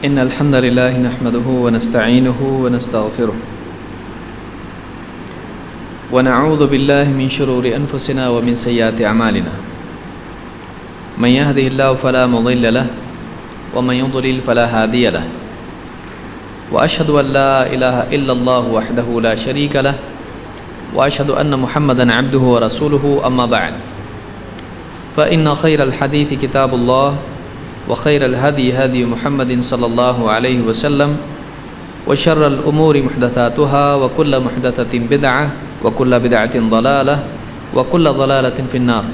إن الحمد لله نحمده ونستعينه ونستغفره ونعوذ بالله من شرور أنفسنا ومن سيئات أعمالنا من يهده الله فلا مضل له ومن يضلل فلا هادي له وأشهد أن لا إله إلا الله وحده لا شريك له وأشهد أن محمدًا عبده ورسوله أما بعد فإن خير الحديث كتاب الله وخير الهدي هدي محمد صلى الله عليه وسلم وشر الأمور محدثاتها وكل محدثة بدعة وكل بدعة ضلالة وكل ضلالة في النار.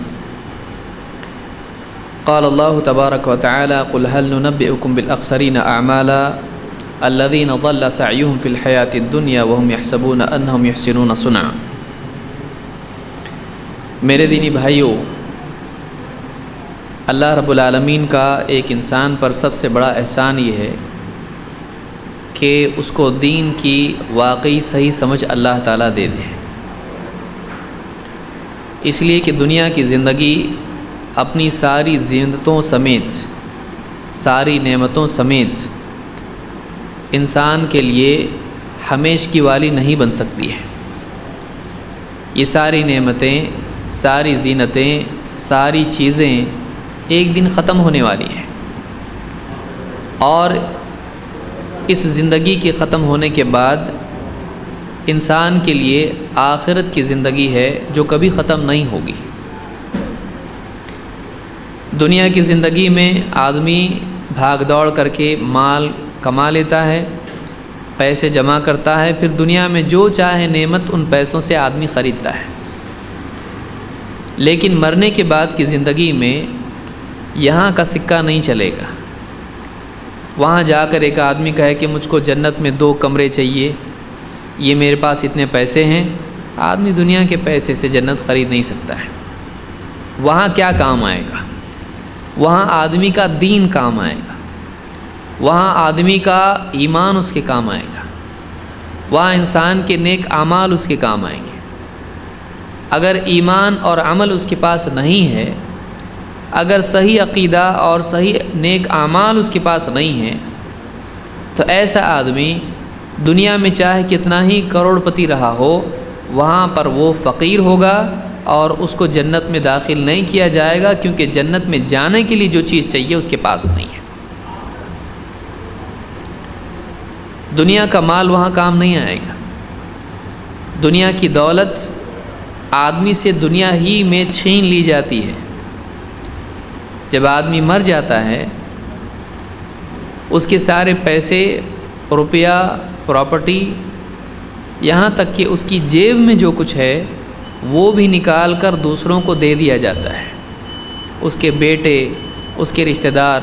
قال الله تبارك وتعالى قل هل ننبئكم بالأخسرين أعمالا الذين ضل سعيهم في الحياة الدنيا وهم يحسبون أنهم يحسنون صنعا. میرے دینی بھائیوں، اللہ رب العالمین کا ایک انسان پر سب سے بڑا احسان یہ ہے کہ اس کو دین کی واقعی صحیح سمجھ اللہ تعالیٰ دے دے، اس لیے کہ دنیا کی زندگی اپنی ساری زینتوں سمیت، ساری نعمتوں سمیت انسان کے لیے ہمیشگی والی نہیں بن سکتی ہے. یہ ساری نعمتیں، ساری زینتیں، ساری چیزیں ایک دن ختم ہونے والی ہیں، اور اس زندگی کے ختم ہونے کے بعد انسان کے لیے آخرت کی زندگی ہے جو کبھی ختم نہیں ہوگی. دنیا کی زندگی میں آدمی بھاگ دوڑ کر کے مال کما لیتا ہے، پیسے جمع کرتا ہے، پھر دنیا میں جو چاہے نعمت ان پیسوں سے آدمی خریدتا ہے. لیکن مرنے کے بعد کی زندگی میں یہاں کا سکہ نہیں چلے گا. وہاں جا کر ایک آدمی کہے کہ مجھ کو جنت میں 2 کمرے چاہیے، یہ میرے پاس اتنے پیسے ہیں، آدمی دنیا کے پیسے سے جنت خرید نہیں سکتا ہے. وہاں کیا کام آئے گا؟ وہاں آدمی کا دین کام آئے گا، وہاں آدمی کا ایمان اس کے کام آئے گا، وہاں انسان کے نیک اعمال اس کے کام آئیں گے. اگر ایمان اور عمل اس کے پاس نہیں ہے، اگر صحیح عقیدہ اور صحیح نیک اعمال اس کے پاس نہیں ہیں، تو ایسا آدمی دنیا میں چاہے کتنا ہی کروڑ پتی رہا ہو، وہاں پر وہ فقیر ہوگا اور اس کو جنت میں داخل نہیں کیا جائے گا، کیونکہ جنت میں جانے کے لیے جو چیز چاہیے اس کے پاس نہیں ہے. دنیا کا مال وہاں کام نہیں آئے گا. دنیا کی دولت آدمی سے دنیا ہی میں چھین لی جاتی ہے. جب آدمی مر جاتا ہے، اس کے سارے پیسے، روپیہ، پراپرٹی، یہاں تک کہ اس کی جیب میں جو کچھ ہے وہ بھی نکال کر دوسروں کو دے دیا جاتا ہے. اس کے بیٹے، اس کے رشتہ دار،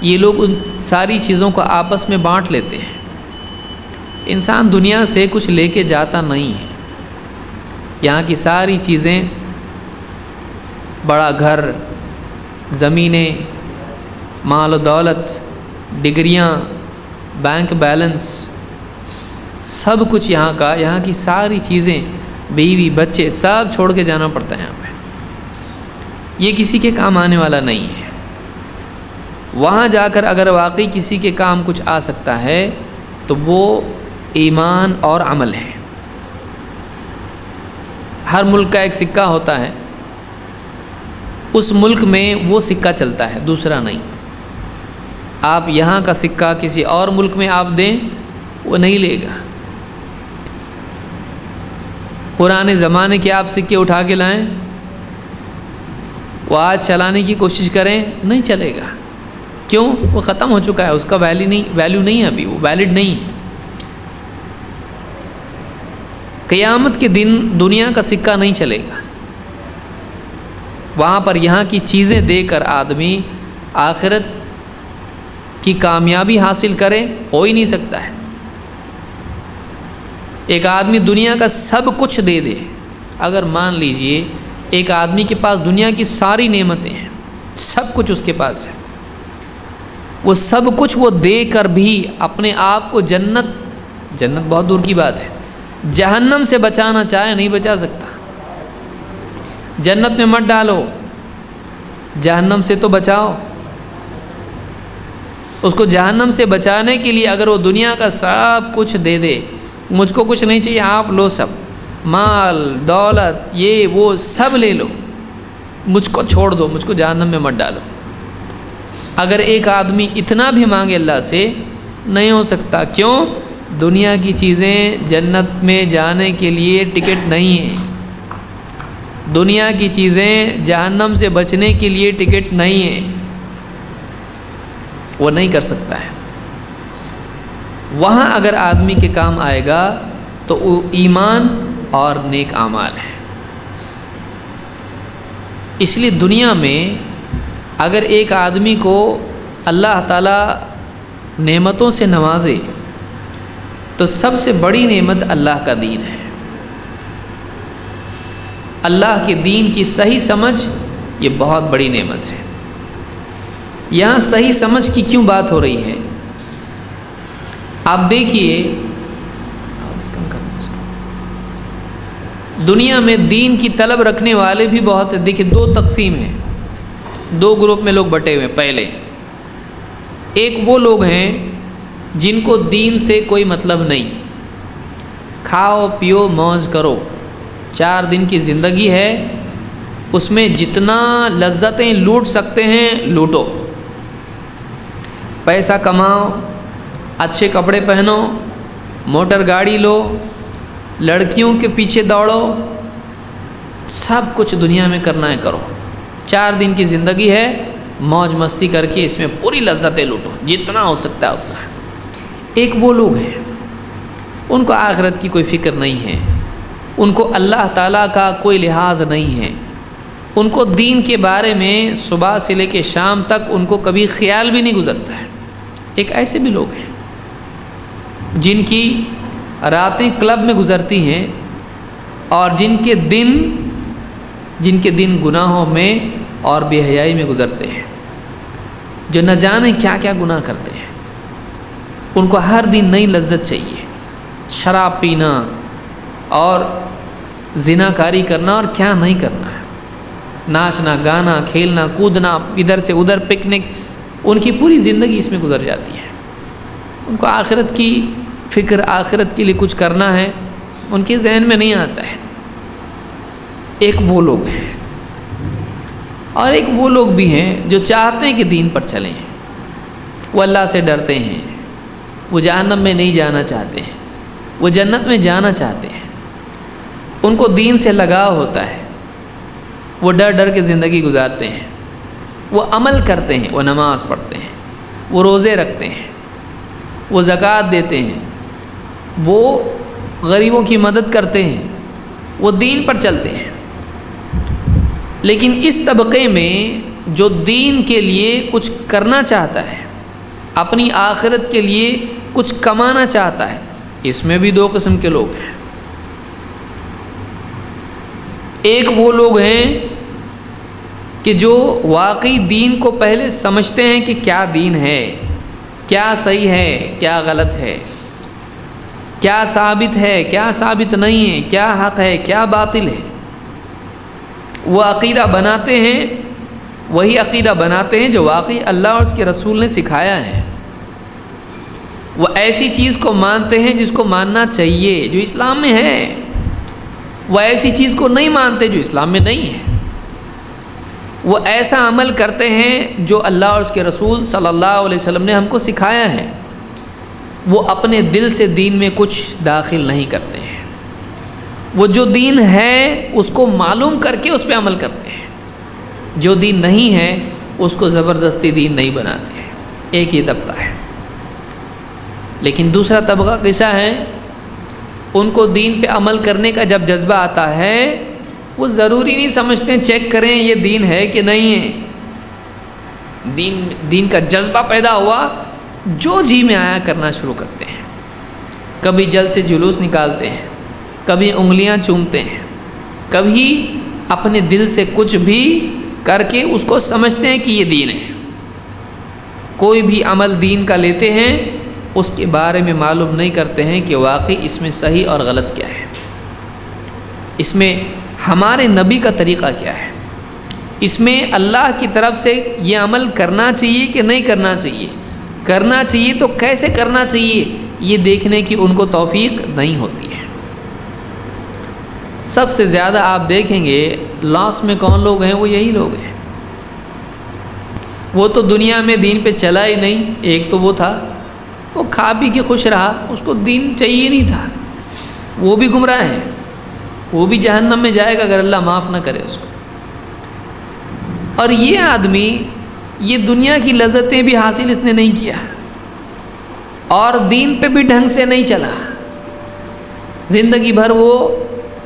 یہ لوگ ان ساری چیزوں کو آپس میں بانٹ لیتے ہیں. انسان دنیا سے کچھ لے کے جاتا نہیں ہے. یہاں کی ساری چیزیں، بڑا گھر، زمینیں، مال و دولت، ڈگریاں، بینک بیلنس، سب کچھ یہاں کی ساری چیزیں، بیوی بچے، سب چھوڑ کے جانا پڑتا ہے یہاں پہ. یہ کسی کے کام آنے والا نہیں ہے. وہاں جا کر اگر واقعی کسی کے کام کچھ آ سکتا ہے تو وہ ایمان اور عمل ہے. ہر ملک کا ایک سکہ ہوتا ہے، اس ملک میں وہ سکہ چلتا ہے، دوسرا نہیں. آپ یہاں کا سکہ کسی اور ملک میں آپ دیں، وہ نہیں لے گا. پرانے زمانے کے آپ سکے اٹھا کے لائیں، وہ آج چلانے کی کوشش کریں، نہیں چلے گا. کیوں؟ وہ ختم ہو چکا ہے، اس کا ویلیو نہیں ہے، ابھی وہ ویلڈ نہیں ہے. قیامت کے دن دنیا کا سکہ نہیں چلے گا. وہاں پر یہاں کی چیزیں دے کر آدمی آخرت کی کامیابی حاصل کرے، ہو ہی نہیں سکتا ہے. ایک آدمی دنیا کا سب کچھ دے دے. اگر مان لیجئے ایک آدمی کے پاس دنیا کی ساری نعمتیں ہیں، سب کچھ اس کے پاس ہے، وہ سب کچھ وہ دے کر بھی اپنے آپ کو جنت بہت دور کی بات ہے، جہنم سے بچانا چاہے نہیں بچا سکتا. جنت میں مت ڈالو، جہنم سے تو بچاؤ. اس کو جہنم سے بچانے کے لیے اگر وہ دنیا کا سب کچھ دے دے، مجھ کو کچھ نہیں چاہیے، آپ لو سب، مال دولت یہ وہ سب لے لو، مجھ کو چھوڑ دو، مجھ کو جہنم میں مت ڈالو، اگر ایک آدمی اتنا بھی مانگے اللہ سے، نہیں ہو سکتا۔ کیوں؟ دنیا کی چیزیں جنت میں جانے کے لیے ٹکٹ نہیں ہیں، دنیا کی چیزیں جہنم سے بچنے کے لیے ٹکٹ نہیں ہیں، وہ نہیں کر سکتا ہے۔ وہاں اگر آدمی کے کام آئے گا تو وہ ایمان اور نیک اعمال ہے۔ اس لیے دنیا میں اگر ایک آدمی کو اللہ تعالیٰ نعمتوں سے نوازے تو سب سے بڑی نعمت اللہ کا دین ہے۔ اللہ کے دین کی صحیح سمجھ یہ بہت بڑی نعمت ہے۔ یہاں صحیح سمجھ کی کیوں بات ہو رہی ہے؟ آپ دیکھیے، دنیا میں دین کی طلب رکھنے والے بھی بہت ہیں۔ دیکھیے دو تقسیم ہیں، دو گروپ میں لوگ بٹے ہوئے ہیں۔ پہلے ایک وہ لوگ ہیں جن کو دین سے کوئی مطلب نہیں، کھاؤ پیو موج کرو، 4 دن کی زندگی ہے، اس میں جتنا لذتیں لوٹ سکتے ہیں لوٹو، پیسہ کماؤ، اچھے کپڑے پہنو، موٹر گاڑی لو، لڑکیوں کے پیچھے دوڑو، سب کچھ دنیا میں کرنا ہے کرو، 4 دن کی زندگی ہے، موج مستی کر کے اس میں پوری لذتیں لوٹو، جتنا ہو سکتا ہے اتنا۔ ایک وہ لوگ ہیں ان کو آخرت کی کوئی فکر نہیں ہے، ان کو اللہ تعالیٰ کا کوئی لحاظ نہیں ہے، ان کو دین کے بارے میں صبح سے لے کے شام تک ان کو کبھی خیال بھی نہیں گزرتا ہے۔ ایک ایسے بھی لوگ ہیں جن کی راتیں کلب میں گزرتی ہیں اور جن کے دن گناہوں میں اور بے حیائی میں گزرتے ہیں، جو نہ جانے کیا کیا گناہ کرتے ہیں، ان کو ہر دن نئی لذت چاہیے، شراب پینا اور زنا کاری کرنا اور کیا نہیں کرنا ہے، ناچنا گانا کھیلنا کودنا، ادھر سے ادھر پکنک، ان کی پوری زندگی اس میں گزر جاتی ہے۔ ان کو آخرت کی فکر، آخرت کے لیے کچھ کرنا ہے، ان کے ذہن میں نہیں آتا ہے۔ ایک وہ لوگ ہیں، اور ایک وہ لوگ بھی ہیں جو چاہتے ہیں کہ دین پر چلیں، وہ اللہ سے ڈرتے ہیں، وہ جہنم میں نہیں جانا چاہتے ہیں، وہ جنت میں جانا چاہتے ہیں، ان کو دین سے لگاؤ ہوتا ہے، وہ ڈر ڈر کے زندگی گزارتے ہیں، وہ عمل کرتے ہیں، وہ نماز پڑھتے ہیں، وہ روزے رکھتے ہیں، وہ زکوٰۃ دیتے ہیں، وہ غریبوں کی مدد کرتے ہیں، وہ دین پر چلتے ہیں۔ لیکن اس طبقے میں جو دین کے لیے کچھ کرنا چاہتا ہے، اپنی آخرت کے لیے کچھ کمانا چاہتا ہے، اس میں بھی 2 قسم کے لوگ ہیں۔ ایک وہ لوگ ہیں کہ جو واقعی دین کو پہلے سمجھتے ہیں کہ کیا دین ہے، کیا صحیح ہے کیا غلط ہے، کیا ثابت ہے کیا ثابت نہیں ہے، کیا حق ہے کیا باطل ہے، وہ عقیدہ بناتے ہیں، وہی عقیدہ بناتے ہیں جو واقعی اللہ اور اس کے رسول نے سکھایا ہے۔ وہ ایسی چیز کو مانتے ہیں جس کو ماننا چاہیے، جو اسلام میں ہے، وہ ایسی چیز کو نہیں مانتے جو اسلام میں نہیں ہے۔ وہ ایسا عمل کرتے ہیں جو اللہ اور اس کے رسول صلی اللہ علیہ وسلم نے ہم کو سکھایا ہے۔ وہ اپنے دل سے دین میں کچھ داخل نہیں کرتے ہیں، وہ جو دین ہے اس کو معلوم کر کے اس پہ عمل کرتے ہیں، جو دین نہیں ہے اس کو زبردستی دین نہیں بناتے ہیں۔ ایک یہ طبقہ ہے۔ لیکن دوسرا طبقہ کیسا ہے؟ ان کو دین پہ عمل کرنے کا جب جذبہ آتا ہے، وہ ضروری نہیں سمجھتے چیک کریں یہ دین ہے کہ نہیں ہے، دین کا جذبہ پیدا ہوا، جو جی میں آیا کرنا شروع کرتے ہیں۔ کبھی جل سے جلوس نکالتے ہیں، کبھی انگلیاں چومتے ہیں، کبھی اپنے دل سے کچھ بھی کر کے اس کو سمجھتے ہیں کہ یہ دین ہے۔ کوئی بھی عمل دین کا لیتے ہیں، اس کے بارے میں معلوم نہیں کرتے ہیں کہ واقعی اس میں صحیح اور غلط کیا ہے، اس میں ہمارے نبی کا طریقہ کیا ہے، اس میں اللہ کی طرف سے یہ عمل کرنا چاہیے کہ نہیں کرنا چاہیے۔ کرنا چاہیے تو کیسے کرنا چاہیے یہ دیکھنے کی ان کو توفیق نہیں ہوتی ہے۔ سب سے زیادہ آپ دیکھیں گے لاس میں کون لوگ ہیں، وہ یہی لوگ ہیں۔ وہ تو دنیا میں دین پہ چلا ہی نہیں، ایک تو وہ تھا، وہ کھا پی کے خوش رہا، اس کو دین چاہیے نہیں تھا، وہ بھی گمراہ ہے، وہ بھی جہنم میں جائے گا اگر اللہ معاف نہ کرے اس کو۔ اور یہ آدمی یہ دنیا کی لذتیں بھی حاصل اس نے نہیں کیا اور دین پہ بھی ڈھنگ سے نہیں چلا، زندگی بھر وہ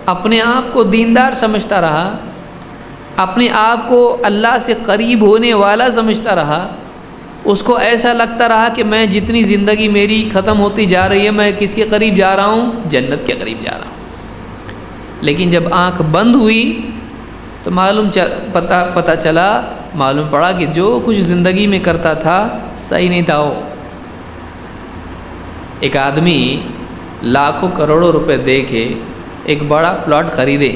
اپنے آپ کو دیندار سمجھتا رہا، اپنے آپ کو اللہ سے قریب ہونے والا سمجھتا رہا، اس کو ایسا لگتا رہا کہ میں جتنی زندگی میری ختم ہوتی جا رہی ہے میں کس کے قریب جا رہا ہوں، جنت کے قریب جا رہا ہوں۔ لیکن جب آنکھ بند ہوئی تو پتہ چلا، معلوم پڑا کہ جو کچھ زندگی میں کرتا تھا صحیح نہیں تھا۔ وہ ایک آدمی لاکھوں کروڑوں روپے دے کے ایک بڑا پلاٹ خریدے،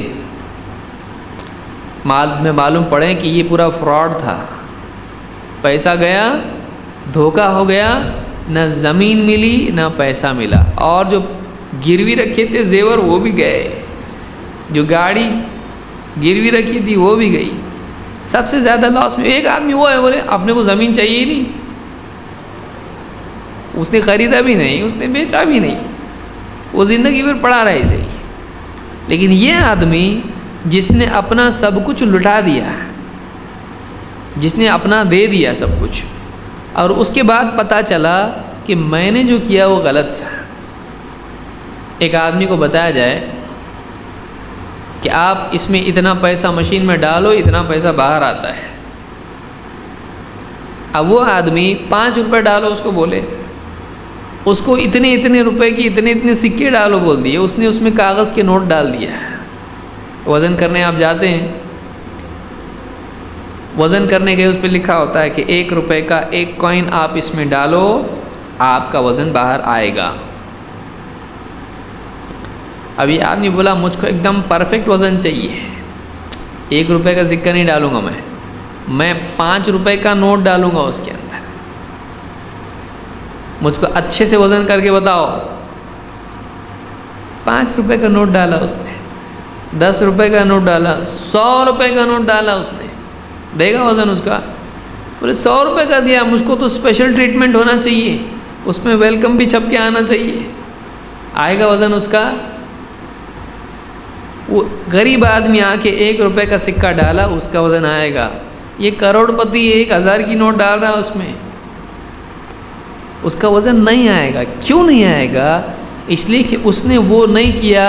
میں معلوم پڑے کہ یہ پورا فراڈ تھا، پیسہ گیا، دھوکہ ہو گیا، نہ زمین ملی نہ پیسہ ملا، اور جو گروی رکھے تھے زیور وہ بھی گئے، جو گاڑی گروی رکھی تھی وہ بھی گئی۔ سب سے زیادہ لاس میں ایک آدمی وہ ہے، بولے اپنے کو زمین چاہیے ہی نہیں، اس نے خریدا بھی نہیں، اس نے بیچا بھی نہیں، وہ زندگی بھر پڑا رہا ایسے ہی۔ لیکن یہ آدمی جس نے اپنا سب کچھ لٹا دیا، جس نے اپنا دے دیا سب کچھ، اور اس کے بعد پتہ چلا کہ میں نے جو کیا وہ غلط تھا۔ ایک آدمی کو بتایا جائے کہ آپ اس میں اتنا پیسہ مشین میں ڈالو، اتنا پیسہ باہر آتا ہے، اب وہ آدمی 5 روپے ڈالو اس کو بولے، اس کو اتنے روپے کی اتنے سکے ڈالو بول دیے، اس نے اس میں کاغذ کے نوٹ ڈال دیا۔ وزن کرنے آپ جاتے ہیں، وزن کرنے کے اس پہ لکھا ہوتا ہے کہ 1 روپے کا 1 کوئن آپ اس میں ڈالو، آپ کا وزن باہر آئے گا۔ ابھی آدمی بولا مجھ کو ایک دم پرفیکٹ وزن چاہیے، 1 روپے کا سکہ نہیں ڈالوں گا، میں 5 روپے کا نوٹ ڈالوں گا اس کے اندر، مجھ کو اچھے سے وزن کر کے بتاؤ۔ 5 روپے کا نوٹ ڈالا اس نے، 10 روپے کا نوٹ ڈالا، 100 روپے کا نوٹ ڈالا اس نے، دے گا وزن اس کا؟ بولے 100 روپے کا دیا، مجھ کو تو اسپیشل ٹریٹمنٹ ہونا چاہیے، اس میں ویلکم بھی چھپ کے آنا چاہیے، آئے گا وزن اس کا؟ وہ غریب آدمی آ کے 1 روپے کا سکہ ڈالا، اس کا وزن آئے گا۔ یہ کروڑ پتی 1000 کی نوٹ ڈال رہا ہے اس میں، اس کا وزن نہیں آئے گا۔ کیوں نہیں آئے گا؟ اس لیے کہ اس نے وہ نہیں کیا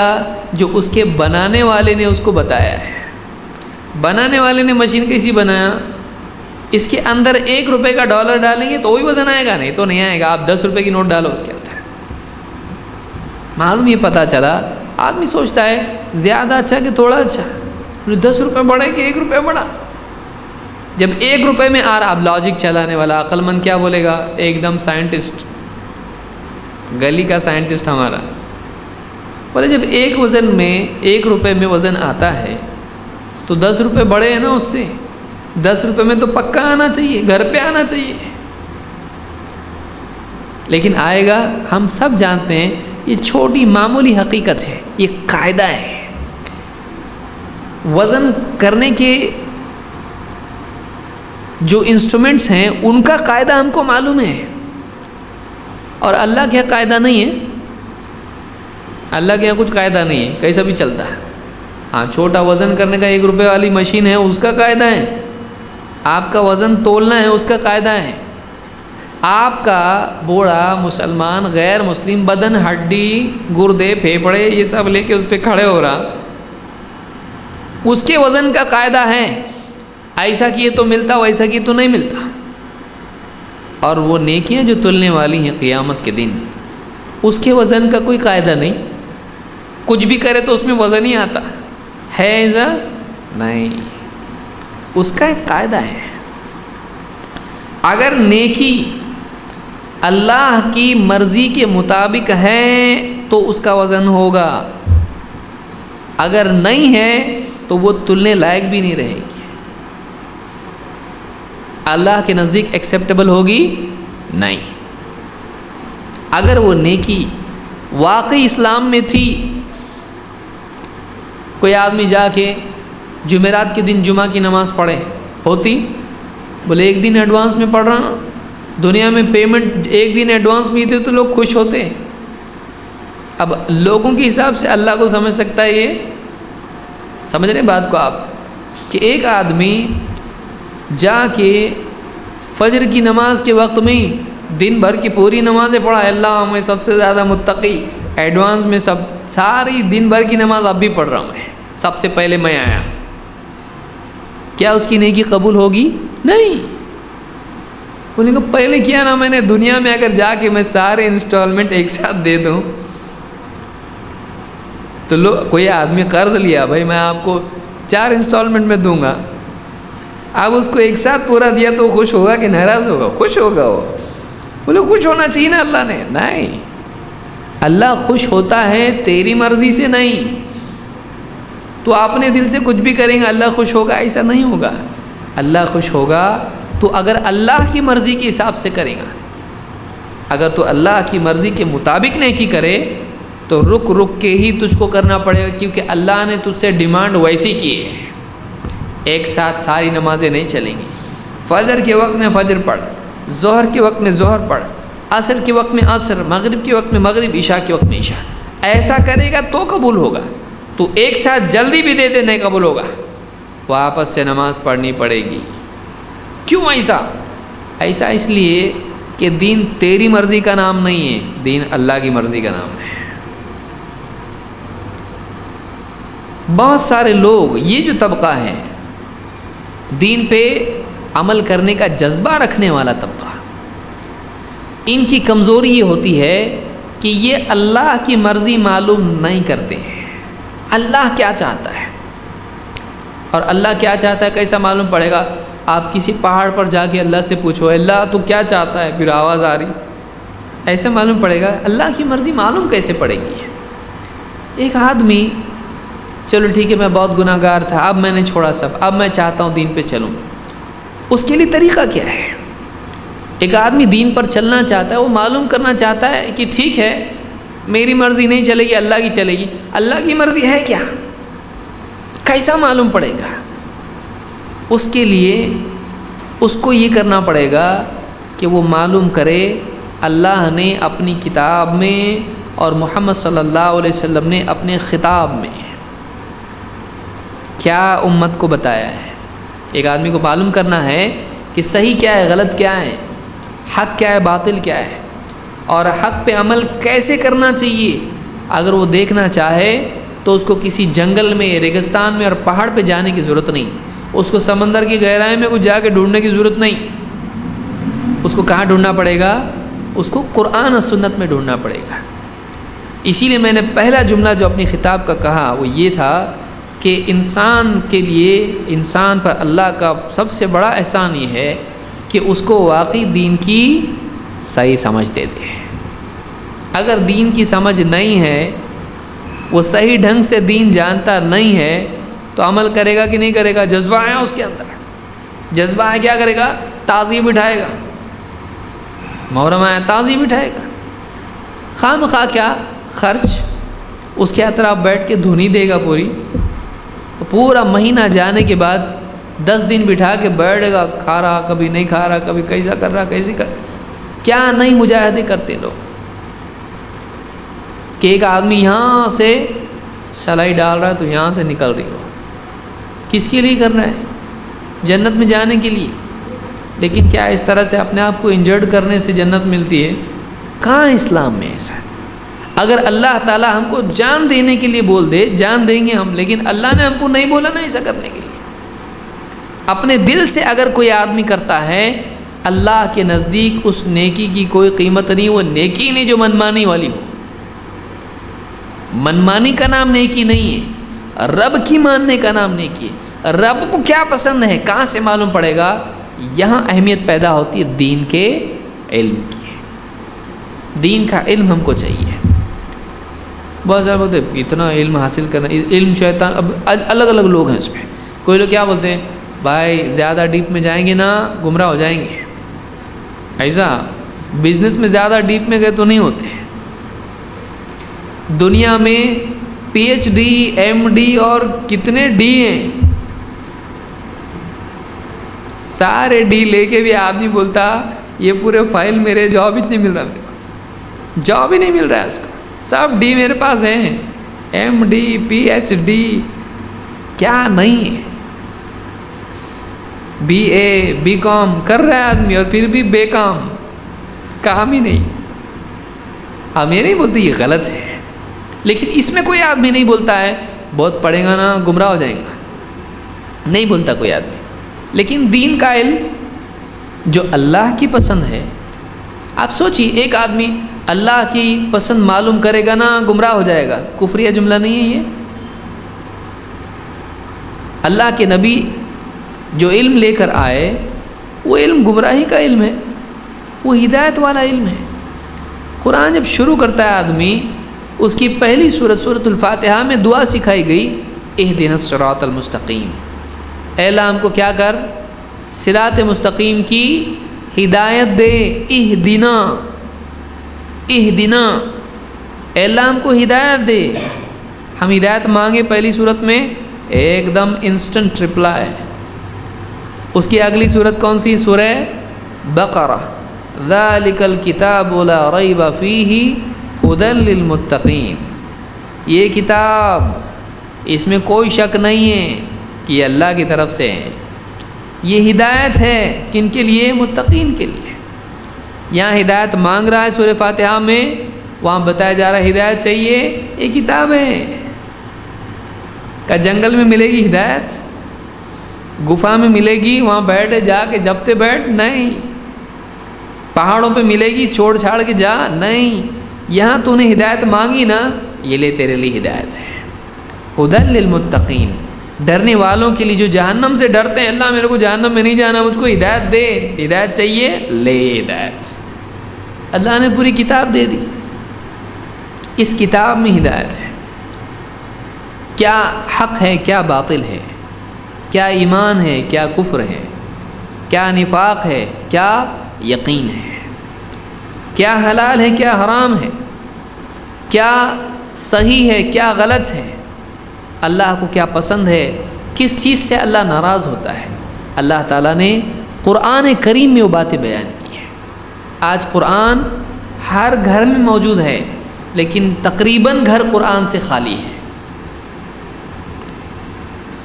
جو اس کے بنانے والے نے اس کو بتایا ہے۔ بنانے والے نے مشین کیسی بنایا؟ اس کے اندر 1 روپے کا ڈالر ڈالیں گے تو وہی وزن آئے گا، نہیں تو نہیں آئے گا۔ آپ 10 روپے کی نوٹ ڈالو اس کے اندر، معلوم یہ پتہ چلا۔ آدمی سوچتا ہے زیادہ اچھا کہ تھوڑا اچھا، 10 روپے بڑھے کہ 1 روپے بڑھا؟ جب 1 روپے میں آ رہا، اب لاجک چلانے والا عقل مند کیا بولے گا؟ ایک دم سائنٹسٹ، گلی کا سائنٹسٹ ہمارا بولے جب 1 وزن میں 1 روپے میں وزن آتا ہے تو 10 روپے بڑھے ہیں نا اس سے، 10 روپے میں تو پکا آنا چاہیے، گھر پہ آنا چاہیے، لیکن آئے گا؟ ہم سب جانتے ہیں یہ چھوٹی معمولی حقیقت ہے، یہ قاعدہ ہے۔ وزن کرنے کے جو انسٹرومنٹس ہیں ان کا قاعدہ ہم کو معلوم ہے، اور اللہ کے قاعدہ نہیں ہے۔ اللہ کے یہاں کچھ قاعدہ نہیں ہے، کیسا بھی چلتا ہے۔ ہاں چھوٹا وزن کرنے کا 1 روپے والی مشین ہے، اس کا قاعدہ ہے۔ آپ کا وزن تولنا ہے، اس کا قاعدہ ہے۔ آپ کا بوڑھا مسلمان غیر مسلم بدن، ہڈی، گردے، پھیپھڑے یہ سب لے کے اس پہ کھڑے ہو رہا، اس کے وزن کا قاعدہ ہے، ایسا کیے تو ملتا، ویسا کیے تو نہیں ملتا۔ اور وہ نیکیاں جو تلنے والی ہیں قیامت کے دن، اس کے وزن کا کوئی قاعدہ نہیں، کچھ بھی کرے تو اس میں وزن ہی آتا ہے، ایسا نہیں، اس کا ایک قاعدہ ہے۔ اگر نیکی اللہ کی مرضی کے مطابق ہے تو اس کا وزن ہوگا، اگر نہیں ہے تو وہ تلنے لائق بھی نہیں رہے گی، اللہ کے نزدیک ایکسیپٹیبل ہوگی نہیں۔ اگر وہ نیکی واقعی اسلام میں تھی، کوئی آدمی جا کے جمعرات کے دن جمعہ کی نماز پڑھے، ہوتی؟ بولے ایک دن ایڈوانس میں پڑھ رہا ہوں، دنیا میں پیمنٹ ایک دن ایڈوانس میں تھے تو لوگ خوش ہوتے۔ اب لوگوں کے حساب سے اللہ کو سمجھ سکتا ہے، یہ سمجھ رہے ہیں بات کو آپ، کہ ایک آدمی جا کے فجر کی نماز کے وقت میں دن بھر کی پوری نمازیں پڑھا، اللہ میں سب سے زیادہ متقی، ایڈوانس میں ساری دن بھر کی نماز اب بھی پڑھ رہا ہوں، میں سب سے پہلے میں آیا، کیا اس کی نیکی قبول ہوگی؟ نہیں۔ بولیں گے پہلے کیا نا میں نے، دنیا میں اگر جا کے میں سارے انسٹالمنٹ ایک ساتھ دے دوں تو کوئی آدمی قرض لیا، بھائی میں آپ کو 4 انسٹالمنٹ میں دوں گا، اب اس کو ایک ساتھ پورا دیا تو خوش ہوگا کہ ناراض ہوگا؟ خوش ہوگا وہ۔ بولے خوش ہونا چاہیے نا اللہ نے، نہیں، اللہ خوش ہوتا ہے تیری مرضی سے نہیں، تو اپنے دل سے کچھ بھی کریں گا اللہ خوش ہوگا، ایسا نہیں ہوگا۔ اللہ خوش ہوگا تو اگر اللہ کی مرضی کے حساب سے کرے گا، اگر تو اللہ کی مرضی کے مطابق نیکی کرے تو رک رک کے ہی تجھ کو کرنا پڑے گا، کیونکہ اللہ نے تجھ سے ڈیمانڈ ویسی کی ہے۔ ایک ساتھ ساری نمازیں نہیں چلیں گی، فجر کے وقت میں فجر پڑھ، ظہر کے وقت میں ظہر پڑھ، عصر کے وقت میں عصر، مغرب کے وقت میں مغرب، عشاء کے وقت میں عشاء، ایسا کرے گا تو قبول ہوگا۔ تو ایک ساتھ جلدی بھی دے دے نہیں قبول ہوگا، واپس سے نماز پڑھنی پڑے گی۔ کیوں ایسا؟ ایسا اس لیے کہ دین تیری مرضی کا نام نہیں ہے، دین اللہ کی مرضی کا نام ہے۔ بہت سارے لوگ، یہ جو طبقہ ہے دین پہ عمل کرنے کا جذبہ رکھنے والا طبقہ، ان کی کمزوری یہ ہوتی ہے کہ یہ اللہ کی مرضی معلوم نہیں کرتے ہیں، اللہ کیا چاہتا ہے، اور اللہ کیا چاہتا ہے کیسا معلوم پڑے گا؟ آپ کسی پہاڑ پر جا کے اللہ سے پوچھو اللہ تو کیا چاہتا ہے، پھر آواز آ رہی، ایسے معلوم پڑے گا؟ اللہ کی مرضی معلوم کیسے پڑے گی؟ ایک آدمی چلو ٹھیک ہے میں بہت گناہ گار تھا، اب میں نے چھوڑا سب، اب میں چاہتا ہوں دین پہ چلوں، اس کے لیے طریقہ کیا ہے؟ ایک آدمی دین پر چلنا چاہتا ہے، وہ معلوم کرنا چاہتا ہے کہ ٹھیک ہے میری مرضی نہیں چلے گی، اللہ کی چلے گی، اللہ کی مرضی ہے کیا، کیسا معلوم پڑے گا؟ اس کے لیے اس کو یہ کرنا پڑے گا کہ وہ معلوم کرے اللہ نے اپنی کتاب میں اور محمد صلی اللہ علیہ وسلم نے اپنے خطاب میں کیا امت کو بتایا ہے۔ ایک آدمی کو معلوم کرنا ہے کہ صحیح کیا ہے، غلط کیا ہے، حق کیا ہے، باطل کیا ہے، اور حق پہ عمل کیسے کرنا چاہیے۔ اگر وہ دیکھنا چاہے تو اس کو کسی جنگل میں، ریگستان میں اور پہاڑ پہ جانے کی ضرورت نہیں، اس کو سمندر کی گہرائی میں کچھ جا کے ڈھونڈنے کی ضرورت نہیں، اس کو کہاں ڈھونڈنا پڑے گا؟ اس کو قرآن اور سنت میں ڈھونڈنا پڑے گا۔ اسی لیے میں نے پہلا جملہ جو اپنی خطاب کا کہا وہ یہ تھا کہ انسان کے لیے، انسان پر اللہ کا سب سے بڑا احسان یہ ہے کہ اس کو واقعی دین کی صحیح سمجھ دے دے۔ اگر دین کی سمجھ نہیں ہے، وہ صحیح ڈھنگ سے دین جانتا نہیں ہے تو عمل کرے گا کہ نہیں کرے گا؟ جذبہ آیا اس کے اندر، جذبہ آیا کیا کرے گا؟ تعظیم اٹھائے گا، محرم آیا تعظیم اٹھائے گا، خواہ مخواہ کیا خرچ، اس کے اطراف بیٹھ کے دھنی دے گا پورا مہینہ جانے کے بعد 10 دن بٹھا کے بیٹھے گا، کھا رہا کبھی نہیں کھا رہا، کبھی کیسا کر رہا کیسی کر، کیا نہیں مجاہدے کرتے لوگ کہ ایک آدمی یہاں سے سلائی ڈال رہا ہے تو یہاں سے نکل رہی ہو، کس کے لیے کر رہا ہے؟ جنت میں جانے کے لیے۔ لیکن کیا اس طرح سے اپنے آپ کو انجرڈ کرنے سے جنت ملتی ہے؟ کہاں اسلام میں ایسا ہے؟ اگر اللہ تعالیٰ ہم کو جان دینے کے لیے بول دے، جان دیں گے ہم، لیکن اللہ نے ہم کو نہیں بولا نا ایسا کرنے کے لیے۔ اپنے دل سے اگر کوئی آدمی کرتا ہے، اللہ کے نزدیک اس نیکی کی کوئی قیمت نہیں، وہ نیکی نہیں جو منمانی والی ہو۔ منمانی کا نام نیکی نہیں ہے، رب کی ماننے کا نام نیکی ہے۔ رب کو کیا پسند ہے کہاں سے معلوم پڑے گا؟ یہاں اہمیت پیدا ہوتی ہے دین کے علم کی، دین کا علم ہم کو چاہیے۔ بہت سارے بولتے ہیں اتنا علم حاصل کرنا، علم شیطان، اب الگ الگ لوگ ہیں اس میں۔ کوئی لوگ کیا بولتے ہیں، بھائی زیادہ ڈیپ میں جائیں گے نا گمراہ ہو جائیں گے، ایسا بزنس میں زیادہ ڈیپ میں گئے تو نہیں ہوتے. دنیا میں P H D M D اور کتنے ڈی ہیں, سارے ڈی لے کے بھی آدمی بولتا یہ پورے فائل میرے, جاب ہی نہیں مل رہا, میرے کو جاب ہی نہیں مل رہا ہے اس کو, سب ڈی میرے پاس ہیں, M D P H D کیا نہیں ہے, بی اے بی کام کر رہا ہے آدمی اور پھر بھی بے کام ہی نہیں. ہم یہ نہیں بولتے یہ غلط ہے, لیکن اس میں کوئی آدمی نہیں بولتا ہے بہت پڑھے گا نا گمراہ ہو جائیں گا, نہیں بولتا کوئی آدمی. لیکن دین کا علم جو اللہ کی پسند ہے, آپ سوچیے ایک آدمی اللہ کی پسند معلوم کرے گا نا گمراہ ہو جائے گا, کفریہ جملہ نہیں ہے یہ. اللہ کے نبی جو علم لے کر آئے وہ علم گمراہی کا علم ہے, وہ ہدایت والا علم ہے. قرآن جب شروع کرتا ہے آدمی, اس کی پہلی سورۃ الفاتحہ میں دعا سکھائی گئی, اہدنا الصراط المستقیم, اے اللہ ہم کو کیا کر, صراط مستقیم کی ہدایت دے. اہدنا اے اللہ ہم کو ہدایت دے. ہم ہدایت مانگے پہلی صورت میں, ایک دم انسٹنٹ رپلائی. اس کی اگلی صورت کون سی, سورہ بقرہ, ذالک الکتاب لا ریب فیہ ھدی للمتقین. یہ کتاب اس میں کوئی شک نہیں ہے کہ یہ اللہ کی طرف سے ہے, یہ ہدایت ہے کن کے لیے, متقین کے لیے. یہاں ہدایت مانگ رہا ہے سورہ فاتحہ میں, وہاں بتایا جا رہا ہے ہدایت چاہیے, یہ کتاب ہے. کہ جنگل میں ملے گی ہدایت, گفا میں ملے گی, وہاں بیٹھے جا کے جپتے بیٹھ, نہیں. پہاڑوں پہ ملے گی, چھوڑ چھاڑ کے جا, نہیں. یہاں تو نے ہدایت مانگی نا, یہ لے تیرے لیے ہدایت ہے. ھدی للمتقین, ڈرنے والوں کے لیے جو جہنم سے ڈرتے ہیں, اللہ میرے کو جہنم میں نہیں جانا, مجھ کو ہدایت دے, ہدایت چاہیے, لے ہدایت. اللہ نے پوری کتاب دے دی, اس کتاب میں ہدایت ہے. کیا حق ہے, کیا باطل ہے, کیا ایمان ہے, کیا کفر ہے, کیا نفاق ہے, کیا یقین ہے, کیا حلال ہے, کیا حرام ہے, کیا صحیح ہے, کیا غلط ہے, اللہ کو کیا پسند ہے, کس چیز سے اللہ ناراض ہوتا ہے. اللہ تعالیٰ نے قرآن کریم میں وہ باتیں بیان کی ہیں. آج قرآن ہر گھر میں موجود ہے, لیکن تقریباً گھر قرآن سے خالی ہے.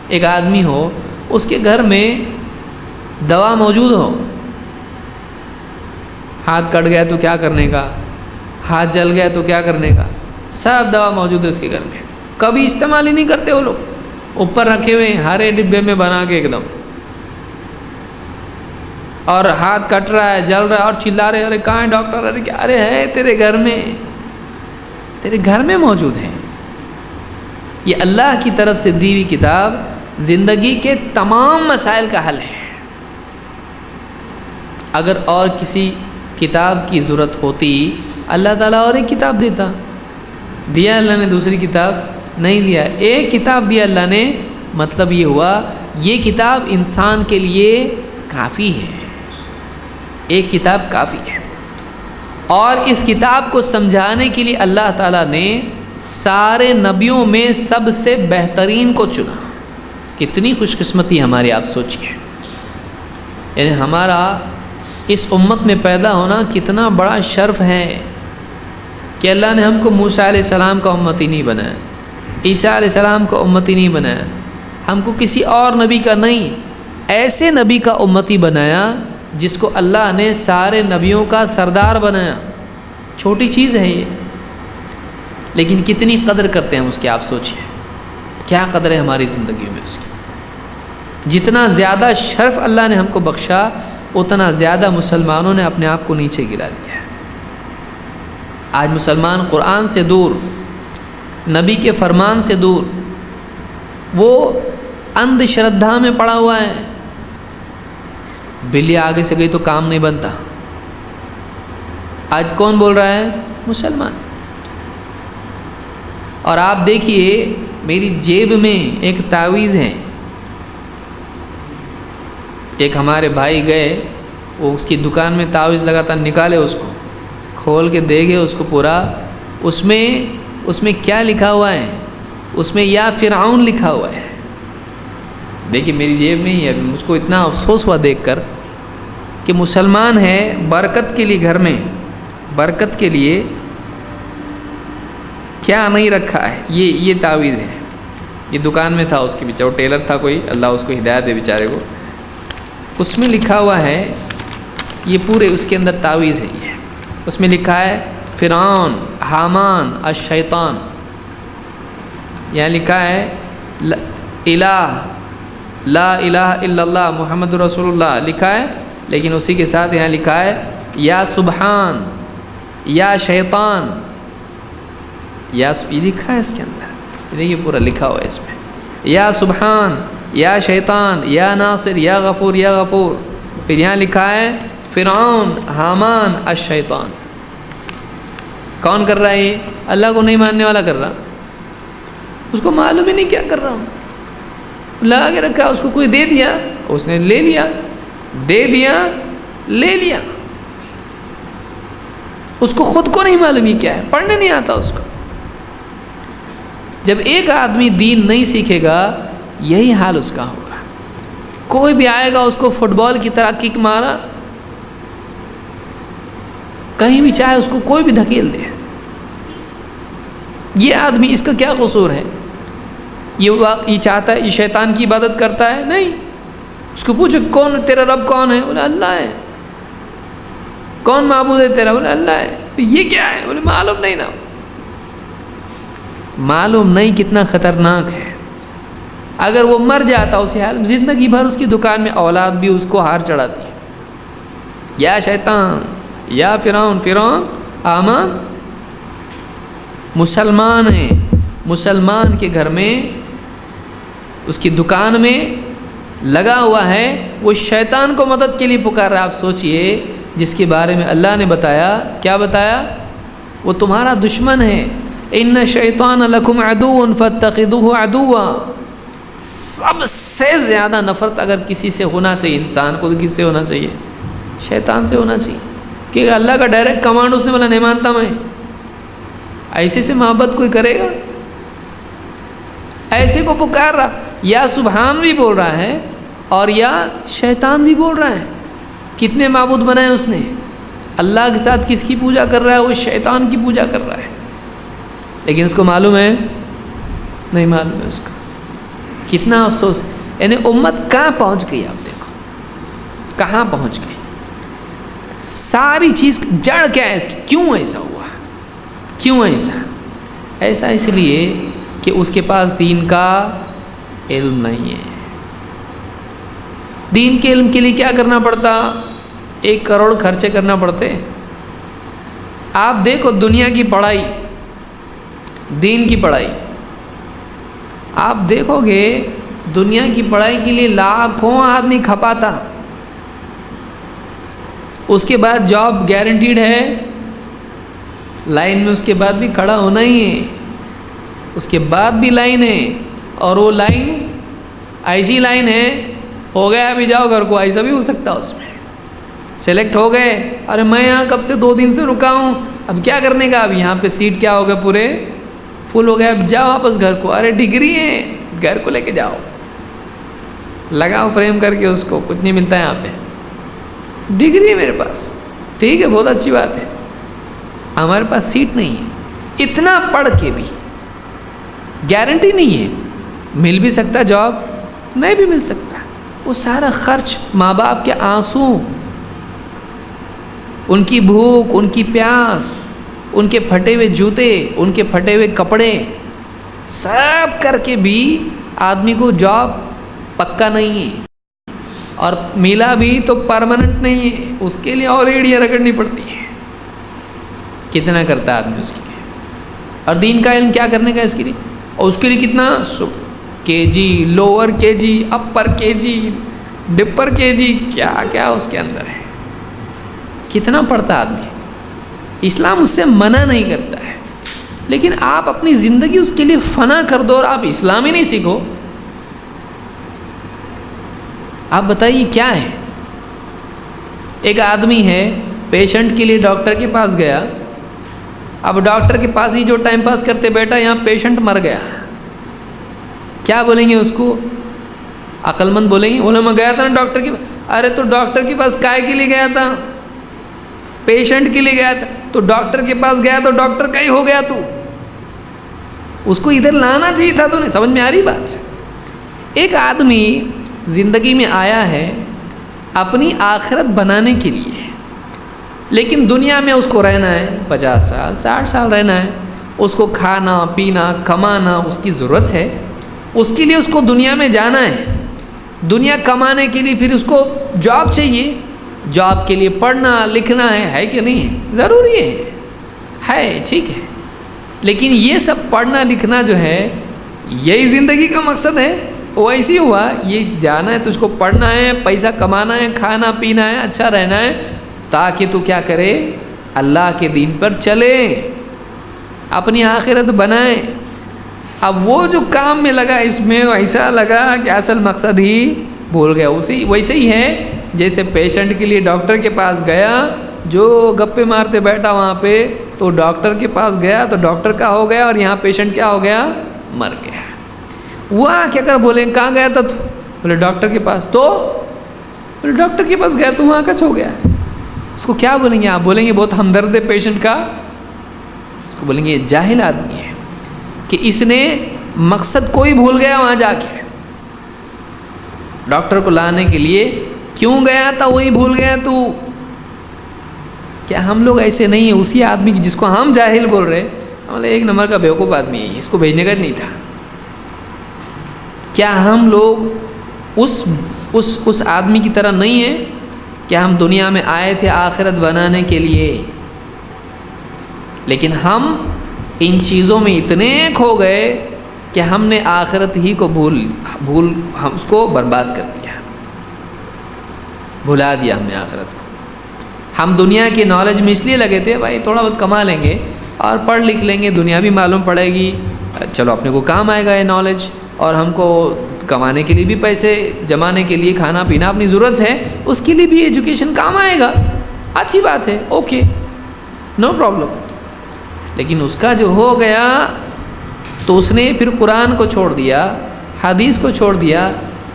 ایک آدمی ہو, اس کے گھر میں دوا موجود ہو, ہاتھ کٹ گیا تو کیا کرنے کا, ہاتھ جل گیا تو کیا کرنے کا, سب دوا موجود ہے اس کے گھر میں, کبھی استعمال ہی نہیں کرتے وہ لوگ, اوپر رکھے ہوئے ہیں ہرے ڈبے میں بنا کے ایک دم, اور ہاتھ کٹ رہا ہے, جل رہا ہے, اور چلا رہے, ارے کہاں ہے ڈاکٹر, ارے کیا, ارے ہے تیرے گھر میں, تیرے گھر میں موجود ہے. یہ اللہ کی طرف سے دی ہوئی کتاب زندگی کے تمام مسائل کا حل ہے. اگر اور کسی کتاب کی ضرورت ہوتی, اللہ تعالیٰ اور ایک کتاب دیتا. دیا اللہ نے دوسری کتاب نہیں دیا, ایک کتاب دیا اللہ نے. مطلب یہ ہوا یہ کتاب انسان کے لیے کافی ہے, ایک کتاب کافی ہے. اور اس کتاب کو سمجھانے کے لیے اللہ تعالیٰ نے سارے نبیوں میں سب سے بہترین کو چنا. کتنی خوش قسمتی ہماری, آپ سوچیے. یعنی ہمارا اس امت میں پیدا ہونا کتنا بڑا شرف ہے کہ اللہ نے ہم کو موسیٰ علیہ السلام کا امتی نہیں بنایا, عیسیٰ علیہ السلام کا امتی نہیں بنایا, ہم کو کسی اور نبی کا نہیں, ایسے نبی کا امتی بنایا جس کو اللہ نے سارے نبیوں کا سردار بنایا. چھوٹی چیز ہے یہ, لیکن کتنی قدر کرتے ہیں ہم اس کی, آپ سوچیں کیا قدر ہے ہماری زندگیوں میں اس کی. جتنا زیادہ شرف اللہ نے ہم کو بخشا, اتنا زیادہ مسلمانوں نے اپنے آپ کو نیچے گرا دیا. آج مسلمان قرآن سے دور, نبی کے فرمان سے دور, وہ اندھ شردھا میں پڑا ہوا ہے. بلی آگے سے گئی تو کام نہیں بنتا. آج کون بول رہا ہے, مسلمان. اور آپ دیکھیے میری جیب میں ایک تعویذ ہے, ایک ہمارے بھائی گئے, وہ اس کی دکان میں تعویذ لگا تھا, نکالے اس کو, کھول کے دے گے اس کو پورا، اس میں کیا لکھا ہوا ہے؟ اس میں یا فرعون لکھا ہوا ہے۔ دیکھیے میری جیب میں ہی ہے، مجھ کو اتنا افسوس ہوا دیکھ کر کہ مسلمان ہے، برکت کے لیے گھر میں، برکت کے لیے کیا نہیں رکھا ہے، یہ تعویذ ہے۔ یہ دکان میں تھا اس کے بیچارہ، ٹیلر تھا کوئی، اللہ اس کو ہدایت دے بیچارے کو، اس میں لکھا ہوا ہے، یہ پورے اس کے اندر تعویذ ہے، یہ اس میں لکھا ہے فرعون، حامان، الشیطان، یہاں لکھا ہے لا الہ الا اللہ محمد رسول اللہ لکھا ہے، لیکن اسی کے ساتھ یہاں لکھا ہے یا سبحان، یا شیطان، یہ لکھا ہے اس کے اندر، دیکھیے پورا لکھا ہوا ہے اس میں، یا سبحان، یا شیطان، یا ناصر، یا غفور، یا غفور، پھر یہاں لکھا ہے فرعون، حامان، الشیطان۔ کون کر رہا ہے یہ؟ اللہ کو نہیں ماننے والا کر رہا، اس کو معلوم ہی نہیں کیا کر رہا ہوں، لگا کے رکھا، اس کو کوئی دے دیا، اس نے لے لیا، دے دیا، لے لیا، اس کو خود کو نہیں معلوم ہی کیا ہے، پڑھنے نہیں آتا اس کو۔ جب ایک آدمی دین نہیں سیکھے گا یہی حال اس کا ہوگا، کوئی بھی آئے گا اس کو فٹ بال کی طرح کک مارا، کہیں بھی چاہے اس کو کوئی بھی دھکیل دے، یہ آدمی اس کا کیا قصور ہے؟ یہ چاہتا ہے، یہ شیطان کی عبادت کرتا ہے؟ نہیں، اس کو پوچھو کون تیرا رب کون ہے؟ بولے اللہ ہے۔ کون معبود ہے تیرا؟ بولے اللہ ہے۔ یہ کیا ہے؟ بولے معلوم نہیں نا، معلوم نہیں، کتنا خطرناک ہے۔ اگر وہ مر جاتا اسی حال، زندگی بھر اس کی دکان میں اولاد بھی اس کو ہار چڑھاتی، یا شیطان، یا فرعون، حامان۔ مسلمان ہیں، مسلمان کے گھر میں، اس کی دکان میں لگا ہوا ہے، وہ شیطان کو مدد کے لیے پکار رہا ہے۔ آپ سوچئے، جس کے بارے میں اللہ نے بتایا، کیا بتایا؟ وہ تمہارا دشمن ہے، ان الشیطان لکم عدو فاتخذوہ عدوا۔ سب سے زیادہ نفرت اگر کسی سے ہونا چاہیے انسان کو، تو کس سے ہونا چاہیے؟ شیطان سے ہونا چاہیے، کہ اللہ کا ڈائریکٹ کمانڈ اس نے بولا نہیں مانتا میں، ایسے سے محبت کوئی کرے گا؟ ایسے کو پکار رہا، یا سبحان بھی بول رہا ہے اور یا شیطان بھی بول رہا ہے۔ کتنے معبود بنائے اس نے؟ اللہ کے ساتھ کس کی پوجا کر رہا ہے؟ وہ شیطان کی پوجا کر رہا ہے، لیکن اس کو معلوم ہے؟ نہیں معلوم ہے اس کو۔ کتنا افسوس، یعنی امت کہاں پہنچ گئی؟ آپ دیکھو کہاں پہنچ گئی، ساری چیز جڑ کیا ہے اس کی؟ کیوں ایسا ہوا؟ کیوں ایسا اس لیے کہ اس کے پاس دین کا علم نہیں ہے۔ دین کے علم کے لیے کیا کرنا پڑتا؟ 1 کروڑ خرچے کرنا پڑتے۔ آپ دیکھو دنیا کی پڑھائی، دین کی پڑھائی، آپ دیکھو گے دنیا کی پڑھائی کے لیے لاکھوں آدمی کھپاتا، اس کے بعد جاب گارنٹیڈ ہے، لائن میں اس کے بعد بھی کھڑا ہونا ہی ہے، اس کے بعد بھی لائن ہے، اور وہ لائن ایسی لائن ہے، ہو گیا ابھی جاؤ گھر کو، ایسا بھی ہو سکتا اس میں، سلیکٹ ہو گئے، ارے میں یہاں کب سے 2 دن سے رکا ہوں، اب کیا کرنے کا؟ اب یہاں پہ سیٹ کیا ہو گئے، پورے فل ہو گیا، اب جاؤ واپس گھر کو، ارے ڈگری ہے، گھر کو لے کے جاؤ، لگاؤ فریم کر کے اس کو، کچھ نہیں ملتا ہے یہاں پہ، ڈگری ہے میرے پاس، ٹھیک ہے بہت اچھی بات ہے، ہمارے پاس سیٹ نہیں ہے، اتنا پڑھ کے بھی گارنٹی نہیں ہے، مل بھی سکتا جاب، نہیں بھی مل سکتا، وہ سارا خرچ، ماں باپ کے آنسو، ان کی بھوک، ان کی پیاس، ان کے پھٹے ہوئے جوتے، ان کے پھٹے ہوئے کپڑے، سب کر کے بھی آدمی کو جاب پکا نہیں ہے، اور ملا بھی تو پرماننٹ نہیں ہے، اس کے لیے اور ایڑیاں رگڑنی پڑتی ہیں، کتنا کرتا ہے آدمی اس کے لیے، اور دین کا علم کیا کرنے کا اس کے لیے، اور اس کے لیے کتنا کے جی، لوور کے جی، اپر کے جی، ڈپر کے جی، کیا کیا اس کے اندر ہے، کتنا پڑھتا آدمی۔ اسلام اس سے منع نہیں کرتا ہے، لیکن آپ اپنی زندگی اس کے لیے فنا کر دو اور آپ اسلام ہی نہیں سیکھو، آپ بتائیے کیا ہے؟ ایک آدمی ہے پیشنٹ کے لیے ڈاکٹر کے پاس گیا، اب ڈاکٹر کے پاس ہی جو ٹائم پاس کرتے بیٹھا، یہاں پیشنٹ مر گیا، کیا بولیں گے اس کو؟ عقل مند بولیں گے بولے میں گیا تھا نا ڈاکٹر کے پاس. ارے تو ڈاکٹر کے پاس کائے کے لیے گیا تھا؟ پیشنٹ کے لیے گیا تھا. تو ڈاکٹر کے پاس گیا تو ڈاکٹر کا ہی ہو گیا، تو اس کو ادھر لانا چاہیے تھا. تو نہیں سمجھ میں آ رہی بات؟ ایک آدمی زندگی میں آیا ہے اپنی آخرت بنانے کے لیے، لیکن دنیا میں اس کو رہنا ہے 50 سال 60 سال رہنا ہے، اس کو کھانا پینا کمانا اس کی ضرورت ہے، اس کے لیے اس کو دنیا میں جانا ہے. دنیا کمانے کے لیے پھر اس کو جاب چاہیے، جاب کے لیے پڑھنا لکھنا ہے کہ نہیں ہے؟ ضروری ہے ٹھیک ہے. لیکن یہ سب پڑھنا لکھنا جو ہے یہی زندگی کا مقصد ہے؟ وہ ایسے ہی ہوا، یہ جانا ہے تو اس کو پڑھنا ہے، پیسہ کمانا ہے، کھانا پینا ہے، اچھا رہنا ہے، تاکہ تو کیا کرے؟ اللہ کے دین پر چلے، اپنی آخرت بنائے. اب وہ جو کام میں لگا اس میں ایسا لگا کہ اصل مقصد ہی بھول گیا. ویسے ہی ہے جیسے پیشنٹ کے لیے ڈاکٹر کے پاس گیا، جو گپے مارتے بیٹھا وہاں پہ، تو ڈاکٹر کے پاس گیا تو ڈاکٹر کا ہو گیا، اور یہاں پیشنٹ کیا ہو گیا؟ مر گیا. وہ کیا کر بولے کہاں گیا تھا تو؟ بولے ڈاکٹر کے پاس. تو بولے ڈاکٹر کے پاس گیا تو وہاں کچھ ہو گیا. اس کو کیا بولیں گے آپ؟ بولیں گے بہت ہمدرد ہے پیشنٹ کا؟ اس کو بولیں گے یہ جاہل آدمی ہے کہ اس نے مقصد کوئی بھول گیا وہاں جا کے. ڈاکٹر کو لانے کے لیے کیوں گیا تھا وہی بھول گیا. تو کیا ہم لوگ ایسے نہیں ہیں؟ اسی آدمی جس کو ہم جاہل بول رہے ہم ایک نمبر کا بیوقوف آدمی ہے، اس کو بھیجنے کا نہیں تھا. کیا ہم لوگ اس آدمی کی طرح نہیں ہیں کہ ہم دنیا میں آئے تھے آخرت بنانے کے لیے، لیکن ہم ان چیزوں میں اتنے کھو گئے کہ ہم نے آخرت ہی کو ہم اس کو برباد کر دیا، بھلا دیا ہم نے آخرت کو. ہم دنیا کی نالج میں اس لیے لگے تھے بھائی تھوڑا بہت کما لیں گے اور پڑھ لکھ لیں گے، دنیا بھی معلوم پڑے گی، چلو اپنے کو کام آئے گا یہ نالج، اور ہم کو کمانے کے لیے بھی پیسے جمانے کے لیے کھانا پینا اپنی ضرورت ہے، اس کے لیے بھی ایجوکیشن کام آئے گا، اچھی بات ہے، اوکے نو پرابلم. لیکن اس کا جو ہو گیا تو اس نے پھر قرآن کو چھوڑ دیا، حدیث کو چھوڑ دیا،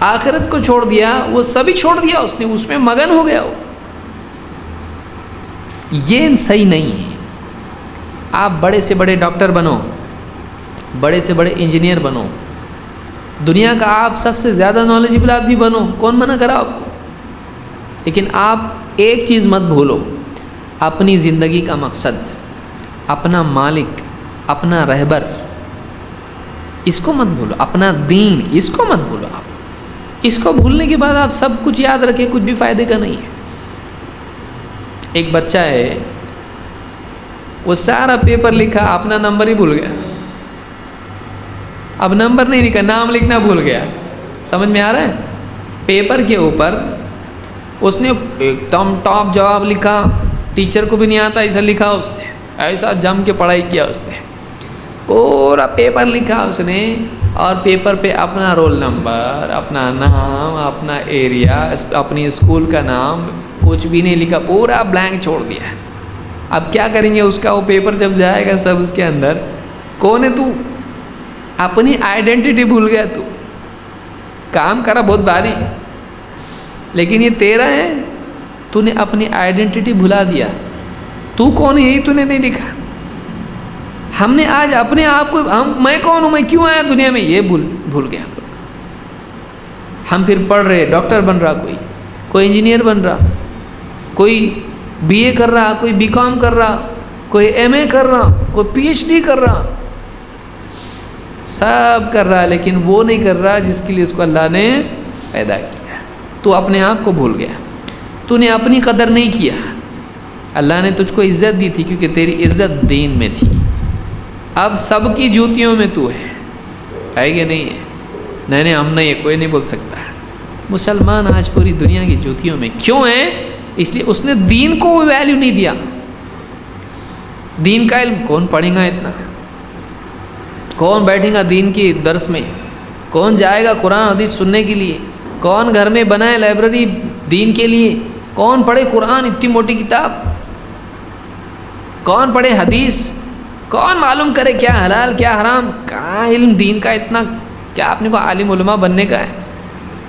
آخرت کو چھوڑ دیا، وہ سبھی چھوڑ دیا اس نے، اس میں مگن ہو گیا. یہ صحیح نہیں ہے. آپ بڑے سے بڑے ڈاکٹر بنو، بڑے سے بڑے انجینئر بنو، دنیا کا آپ سب سے زیادہ نالجبل آدمی بنو، کون منع کرا آپ کو؟ لیکن آپ ایک چیز مت بھولو، اپنی زندگی کا مقصد، اپنا مالک، اپنا رہبر، اس کو مت بھولو، اپنا دین اس کو مت بھولو. آپ اس کو بھولنے کے بعد آپ سب کچھ یاد رکھیں، کچھ بھی فائدے کا نہیں ہے. ایک بچہ ہے وہ سارا پیپر لکھا، اپنا نمبر ہی بھول گیا. اب نمبر نہیں لکھا، نام لکھنا بھول گیا. سمجھ میں آ رہا ہے؟ پیپر کے اوپر اس نے ایک دم ٹاپ جواب لکھا، ٹیچر کو بھی نہیں آتا ایسا لکھا، اس نے ایسا جم کے پڑھائی کیا، اس نے پورا پیپر لکھا اس نے، اور پیپر پہ اپنا رول نمبر، اپنا نام، اپنا ایریا، اپنی اسکول کا نام کچھ بھی نہیں لکھا، پورا بلینک چھوڑ دیا. اب کیا کریں گے اس کا؟ وہ پیپر جب جائے گا سب اس کے اندر، کون ہے تو؟ اپنی آئیڈینٹی بھول گیا. تو کام کرا بہت بھاری، لیکن یہ تیرا ہے، تو نے اپنی آئیڈینٹی بھلا دیا. تو کون ہے یہی تو نے نہیں لکھا. ہم نے آج اپنے آپ کو میں کون ہوں، میں کیوں آیا دنیا میں، یہ بھول گیا. ہم پھر پڑھ رہے، ڈاکٹر بن رہا، کوئی انجینئر بن رہا، کوئی بی اے کر رہا، کوئی بی کام کر رہا، کوئی ایم اے کر رہا، کوئی پی ایچ ڈی کر رہا، سب کر رہا، لیکن وہ نہیں کر رہا جس کے لیے اس کو اللہ نے پیدا کیا. تو اپنے آپ کو بھول گیا، تو نے اپنی قدر نہیں کیا. اللہ نے تجھ کو عزت دی تھی کیونکہ تیری عزت دین میں تھی. اب سب کی جوتیوں میں تو ہے کہ نہیں ہے؟ نہیں ہم نہیں ہے، کوئی نہیں بول سکتا. مسلمان آج پوری دنیا کی جوتیوں میں کیوں ہیں؟ اس لیے اس نے دین کو ویلیو نہیں دیا. دین کا علم کون پڑھے گا اتنا؟ کون بیٹھے گا دین کی درس میں؟ کون جائے گا قرآن حدیث سننے کے لیے؟ کون گھر میں بنائے لائبریری دین کے لیے؟ کون پڑھے قرآن اتنی موٹی کتاب؟ کون پڑھے حدیث، کون معلوم کرے کیا حلال کیا حرام، کہاں علم دین کا اتنا، کیا آپ نے کو عالم علماء بننے کا ہے،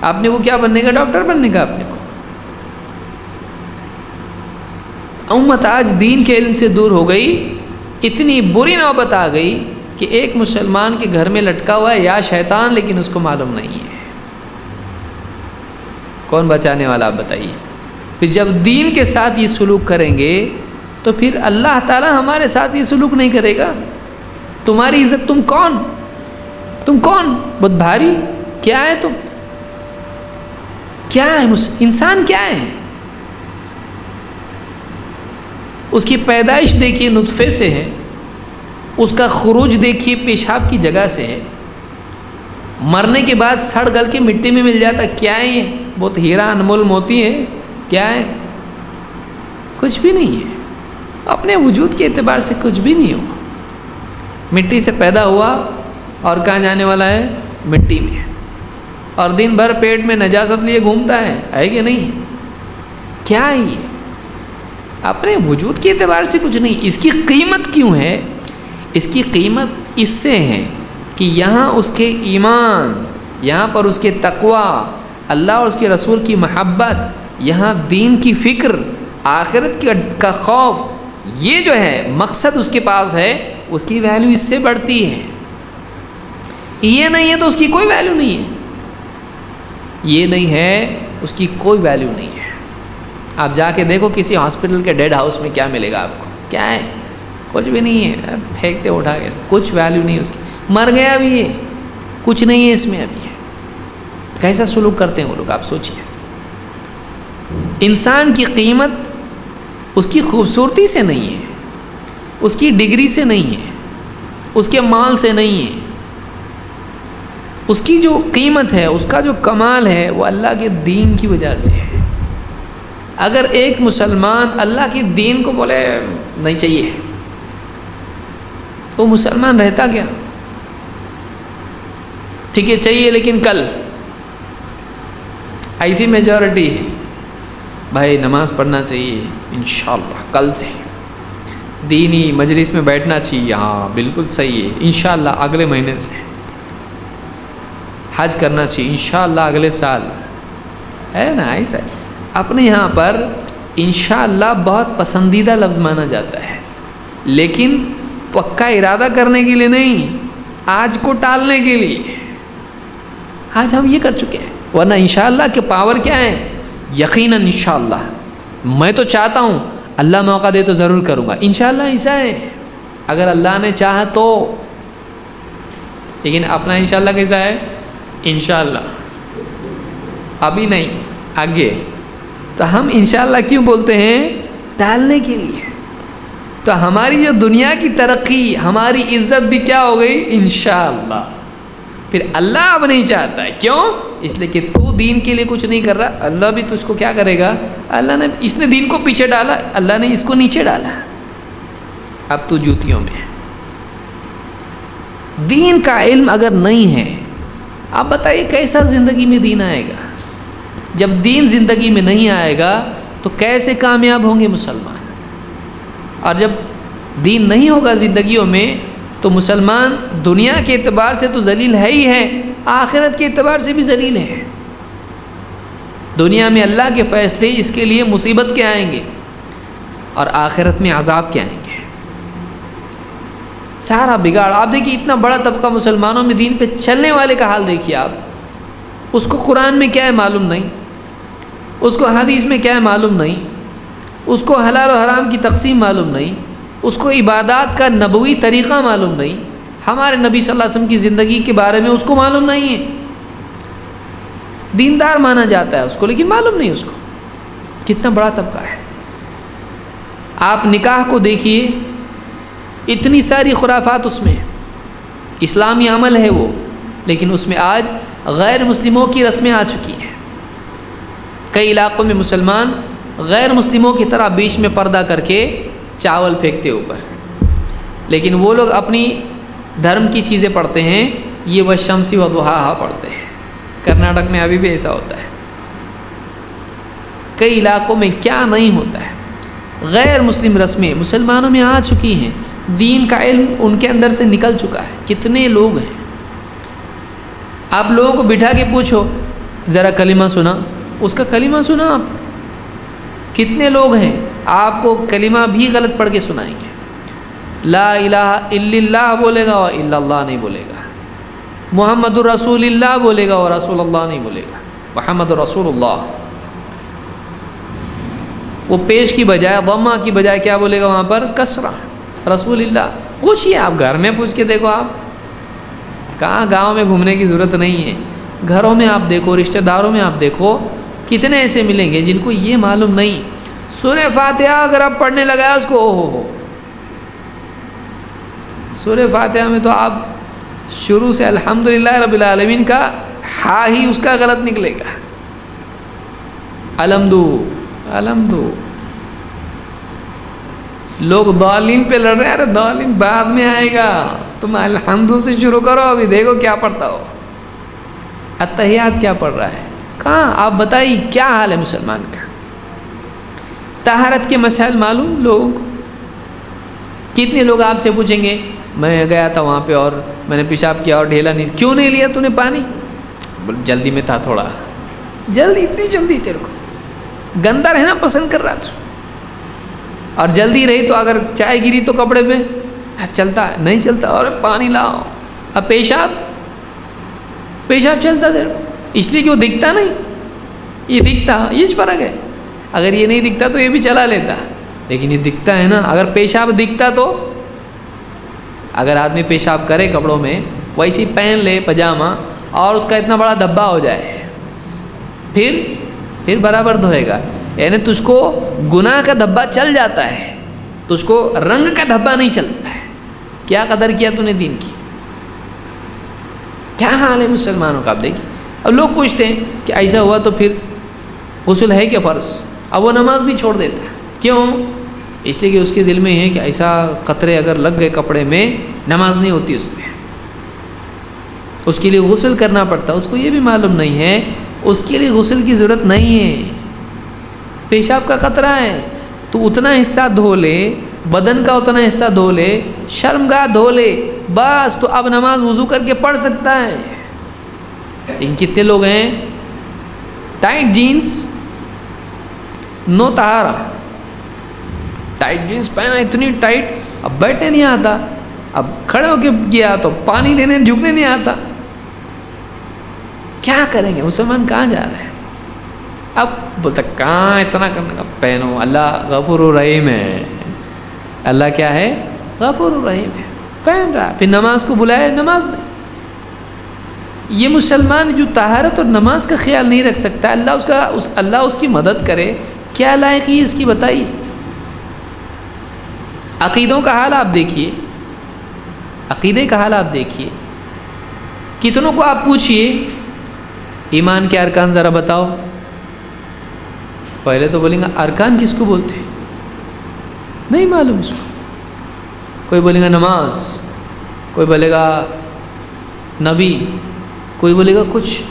آپ نے کو کیا بننے کا، ڈاکٹر بننے کا آپ نے کو۔ امت آج دین کے علم سے دور ہو گئی، اتنی بری نوبت آ گئی کہ ایک مسلمان کے گھر میں لٹکا ہوا ہے یا شیطان، لیکن اس کو معلوم نہیں ہے۔ کون بچانے والا آپ بتائیے؟ پھر جب دین کے ساتھ یہ سلوک کریں گے تو پھر اللہ تعالیٰ ہمارے ساتھ یہ سلوک نہیں کرے گا۔ تمہاری عزت، تم کون، تم کون، بہت بھاری، کیا ہے تم، کیا ہے انسان، کیا ہے؟ اس کی پیدائش دیکھیے نطفے سے ہے، اس کا خروج دیکھیے پیشاب کی جگہ سے ہے، مرنے کے بعد سڑ گل کے مٹی میں مل جاتا، کیا ہے یہ؟ بہت ہیرا انمول موتی ہے، کیا ہے؟ کچھ بھی نہیں ہے، اپنے وجود کے اعتبار سے کچھ بھی نہیں ہوا، مٹی سے پیدا ہوا اور کہاں جانے والا ہے؟ مٹی میں، اور دن بھر پیٹ میں نجاست لیے گھومتا ہے کہ نہیں؟ کیا ہے یہ؟ اپنے وجود کے اعتبار سے کچھ نہیں۔ اس کی قیمت کیوں ہے؟ اس کی قیمت اس سے ہے کہ یہاں اس کے ایمان، یہاں پر اس کے تقوی، اللہ اور اس کے رسول کی محبت، یہاں دین کی فکر، آخرت کا خوف، یہ جو ہے مقصد اس کے پاس ہے، اس کی ویلیو اس سے بڑھتی ہے۔ یہ نہیں ہے تو اس کی کوئی ویلیو نہیں ہے، یہ نہیں ہے اس کی کوئی ویلیو نہیں ہے۔ آپ جا کے دیکھو کسی ہاسپٹل کے ڈیڈ ہاؤس میں کیا ملے گا آپ کو، کیا ہے؟ کچھ بھی نہیں ہے، پھینکتے اٹھا کے، کچھ ویلیو نہیں اس کی، مر گیا بھی یہ، کچھ نہیں ہے اس میں ابھی۔ کیسا سلوک کرتے ہیں وہ لوگ، آپ سوچئے۔ انسان کی قیمت اس کی خوبصورتی سے نہیں ہے، اس کی ڈگری سے نہیں ہے، اس کے مال سے نہیں ہے، اس کی جو قیمت ہے، اس کا جو کمال ہے وہ اللہ کے دین کی وجہ سے ہے۔ اگر ایک مسلمان اللہ کے دین کو بولے نہیں چاہیے تو مسلمان رہتا کیا؟ ٹھیک ہے چاہیے لیکن کل، ایسی میجورٹی ہے بھائی نماز پڑھنا چاہیے انشاءاللہ، کل سے دینی مجلس میں بیٹھنا چاہیے، ہاں بالکل صحیح ہے انشاءاللہ اگلے مہینے سے، حج کرنا چاہیے انشاءاللہ اگلے سال، ہے نا ایسا؟ اپنے یہاں پر انشاءاللہ بہت پسندیدہ لفظ مانا جاتا ہے، لیکن پکا ارادہ کرنے کے لیے نہیں، آج کو ٹالنے کے لیے۔ آج ہم یہ کر چکے ہیں، ورنہ انشاءاللہ کے پاور کیا ہے؟ یقیناً انشاءاللہ، میں تو چاہتا ہوں اللہ موقع دے تو ضرور کروں گا، انشاءاللہ ایسا ہے اگر اللہ نے چاہا تو، لیکن اپنا انشاءاللہ کیسا ہے؟ انشاءاللہ ابھی نہیں، آگے۔ تو ہم انشاءاللہ کیوں بولتے ہیں؟ ٹالنے کے لیے۔ تو ہماری جو دنیا کی ترقی، ہماری عزت بھی کیا ہو گئی؟ انشاءاللہ۔ پھر اللہ اب نہیں چاہتا ہے، کیوں؟ اس لیے کہ تو دین کے لیے کچھ نہیں کر رہا، اللہ بھی تجھ کو کیا کرے گا؟ اللہ نے، اس نے دین کو پیچھے ڈالا، اللہ نے اس کو نیچے ڈالا، اب تو جوتیوں میں۔ دین کا علم اگر نہیں ہے، آپ بتائیے کیسا زندگی میں دین آئے گا؟ جب دین زندگی میں نہیں آئے گا تو کیسے کامیاب ہوں گے مسلمان؟ اور جب دین نہیں ہوگا زندگیوں میں تو مسلمان دنیا کے اعتبار سے تو ذلیل ہے ہی ہے، آخرت کے اعتبار سے بھی ذلیل ہے۔ دنیا میں اللہ کے فیصلے، اس کے لیے مصیبت کے آئیں گے، اور آخرت میں عذاب کے آئیں گے، سارا بگاڑ۔ آپ دیکھیے اتنا بڑا طبقہ مسلمانوں میں دین پہ چلنے والے کا حال دیکھیے آپ، اس کو قرآن میں کیا ہے معلوم نہیں، اس کو حدیث میں کیا ہے معلوم نہیں، اس کو حلال و حرام کی تقسیم معلوم نہیں، اس کو عبادات کا نبوی طریقہ معلوم نہیں، ہمارے نبی صلی اللہ علیہ وسلم کی زندگی کے بارے میں اس کو معلوم نہیں ہے۔ دیندار مانا جاتا ہے اس کو، لیکن معلوم نہیں اس کو۔ کتنا بڑا طبقہ ہے۔ آپ نکاح کو دیکھیے، اتنی ساری خرافات اس میں، اسلامی عمل ہے وہ، لیکن اس میں آج غیر مسلموں کی رسمیں آ چکی ہیں۔ کئی علاقوں میں مسلمان غیر مسلموں کی طرح بیچ میں پردہ کر کے چاول پھینکتے اوپر، لیکن وہ لوگ اپنی دھرم کی چیزیں پڑھتے ہیں، یہ وہ شمسی و ضحاہا پڑھتے ہیں۔ کرناٹک میں ابھی بھی ایسا ہوتا ہے، کئی علاقوں میں کیا نہیں ہوتا ہے۔ غیر مسلم رسمیں مسلمانوں میں آ چکی ہیں، دین کا علم ان کے اندر سے نکل چکا ہے۔ کتنے لوگ ہیں، آپ لوگوں کو بٹھا کے پوچھو ذرا کلمہ سنا، اس کا کلمہ سنا آپ، کتنے لوگ ہیں آپ کو کلمہ بھی غلط پڑھ کے سنائیں گے، لا الہ الا اللہ بولے گا اور الا اللہ نہیں بولے گا، محمد الرسول اللہ بولے گا اور رسول اللہ نہیں بولے گا، محمد رسول اللہ۔ وہ پیش کی بجائے ضمہ کی بجائے کیا بولے گا وہاں پر؟ کسرہ، رسول اللہ۔ پوچھئے آپ گھر میں پوچھ کے دیکھو، آپ کہاں گاؤں میں گھومنے کی ضرورت نہیں ہے، گھروں میں آپ دیکھو، رشتہ داروں میں آپ دیکھو، کتنے ایسے ملیں گے جن کو یہ معلوم نہیں۔ سورہ فاتحہ اگر آپ پڑھنے لگا اس کو، او ہو، سورہ فاتحہ میں تو آپ شروع سے الحمدللہ رب العالمین کا ہا ہی اس کا غلط نکلے گا، الحمدو۔ لوگ ضالین پہ لڑ رہے ہیں، ارے ضالین بعد میں آئے گا، تم الحمدو سے شروع کرو، ابھی دیکھو کیا پڑھتا ہو، اتحیات کیا پڑھ رہا ہے، کہاں؟ آپ بتائیے کیا حال ہے مسلمان کا؟ طہارت کے مسائل معلوم لوگوں کو؟ کتنے لوگ آپ سے پوچھیں گے میں گیا تھا وہاں پہ اور میں نے پیشاب کیا اور ڈھیلا نہیں، کیوں نہیں لیا تو نے پانی؟ جلدی میں تھا تھوڑا، جلدی، اتنی جلدی تیرے کو گندا رہنا پسند کر رہا تھا، اور جلدی رہی تو اگر چائے گری تو کپڑے پہ چلتا ہے، نہیں چلتا، اور پانی لاؤ۔ اب پیشاب چلتا تیرے کو، اس لیے کہ وہ دکھتا نہیں، یہ دکھتا، یہ فرق ہے، اگر یہ نہیں دکھتا تو یہ بھی چلا لیتا، لیکن یہ دکھتا ہے نا۔ اگر پیشاب دکھتا تو، اگر آدمی پیشاب کرے کپڑوں میں، ویسے ہی پہن لے پجامہ اور اس کا اتنا بڑا دھبا ہو جائے، پھر برابر دھوئے گا، یعنی تجھ کو گناہ کا دھبا چل جاتا ہے، تجھ کو رنگ کا دھبا نہیں چلتا ہے۔ کیا قدر کیا تو نے دین کی؟ کیا حال ہے مسلمانوں کا؟ آپ دیکھیں، اب لوگ پوچھتے ہیں کہ ایسا ہوا تو پھر غسل ہے کہ فرض؟ اب وہ نماز بھی چھوڑ دیتا ہے، کیوں؟ اس لیے کہ اس کے دل میں ہے کہ ایسا قطرے اگر لگ گئے کپڑے میں نماز نہیں ہوتی، اس میں اس کے لیے غسل کرنا پڑتا، اس کو یہ بھی معلوم نہیں ہے اس کے لیے غسل کی ضرورت نہیں ہے، پیشاب کا قطرہ ہے تو اتنا حصہ دھو لے، بدن کا اتنا حصہ دھو لے، شرمگاہ دھو لے، بس تو اب نماز وضو کر کے پڑھ سکتا ہے۔ ان کتنے لوگ ہیں ٹائٹ جینز، نو طہارہ، ٹائٹ جینز پہنا، اتنی ٹائٹ، اب بیٹھنے نہیں آتا، اب کھڑے ہو کے گیا تو پانی لینے جھکنے نہیں آتا، کیا کریں گے؟ مسلمان کہاں جا رہے ہیں؟ اب بولتا کہاں اتنا کرنے کا، پہنو، اللہ غفور الرحیم ہے، اللہ کیا ہے؟ غفور الرحیم ہے، پہن رہا، پھر نماز کو بلائے، نماز نہیں۔ یہ مسلمان جو طہارت اور نماز کا خیال نہیں رکھ سکتا، اللہ اس کی مدد کرے، کیا لائق ہے اس کی؟ بتائیے۔ عقیدوں کا حال آپ دیکھیے، عقیدے کا حال آپ دیکھیے، کتنوں کو آپ پوچھئے ایمان کے ارکان ذرا بتاؤ، پہلے تو بولیں گا ارکان کس کو بولتے ہیں، نہیں معلوم اس کو، کوئی بولے گا نماز، کوئی بولے گا نبی، کوئی بولے گا کچھ،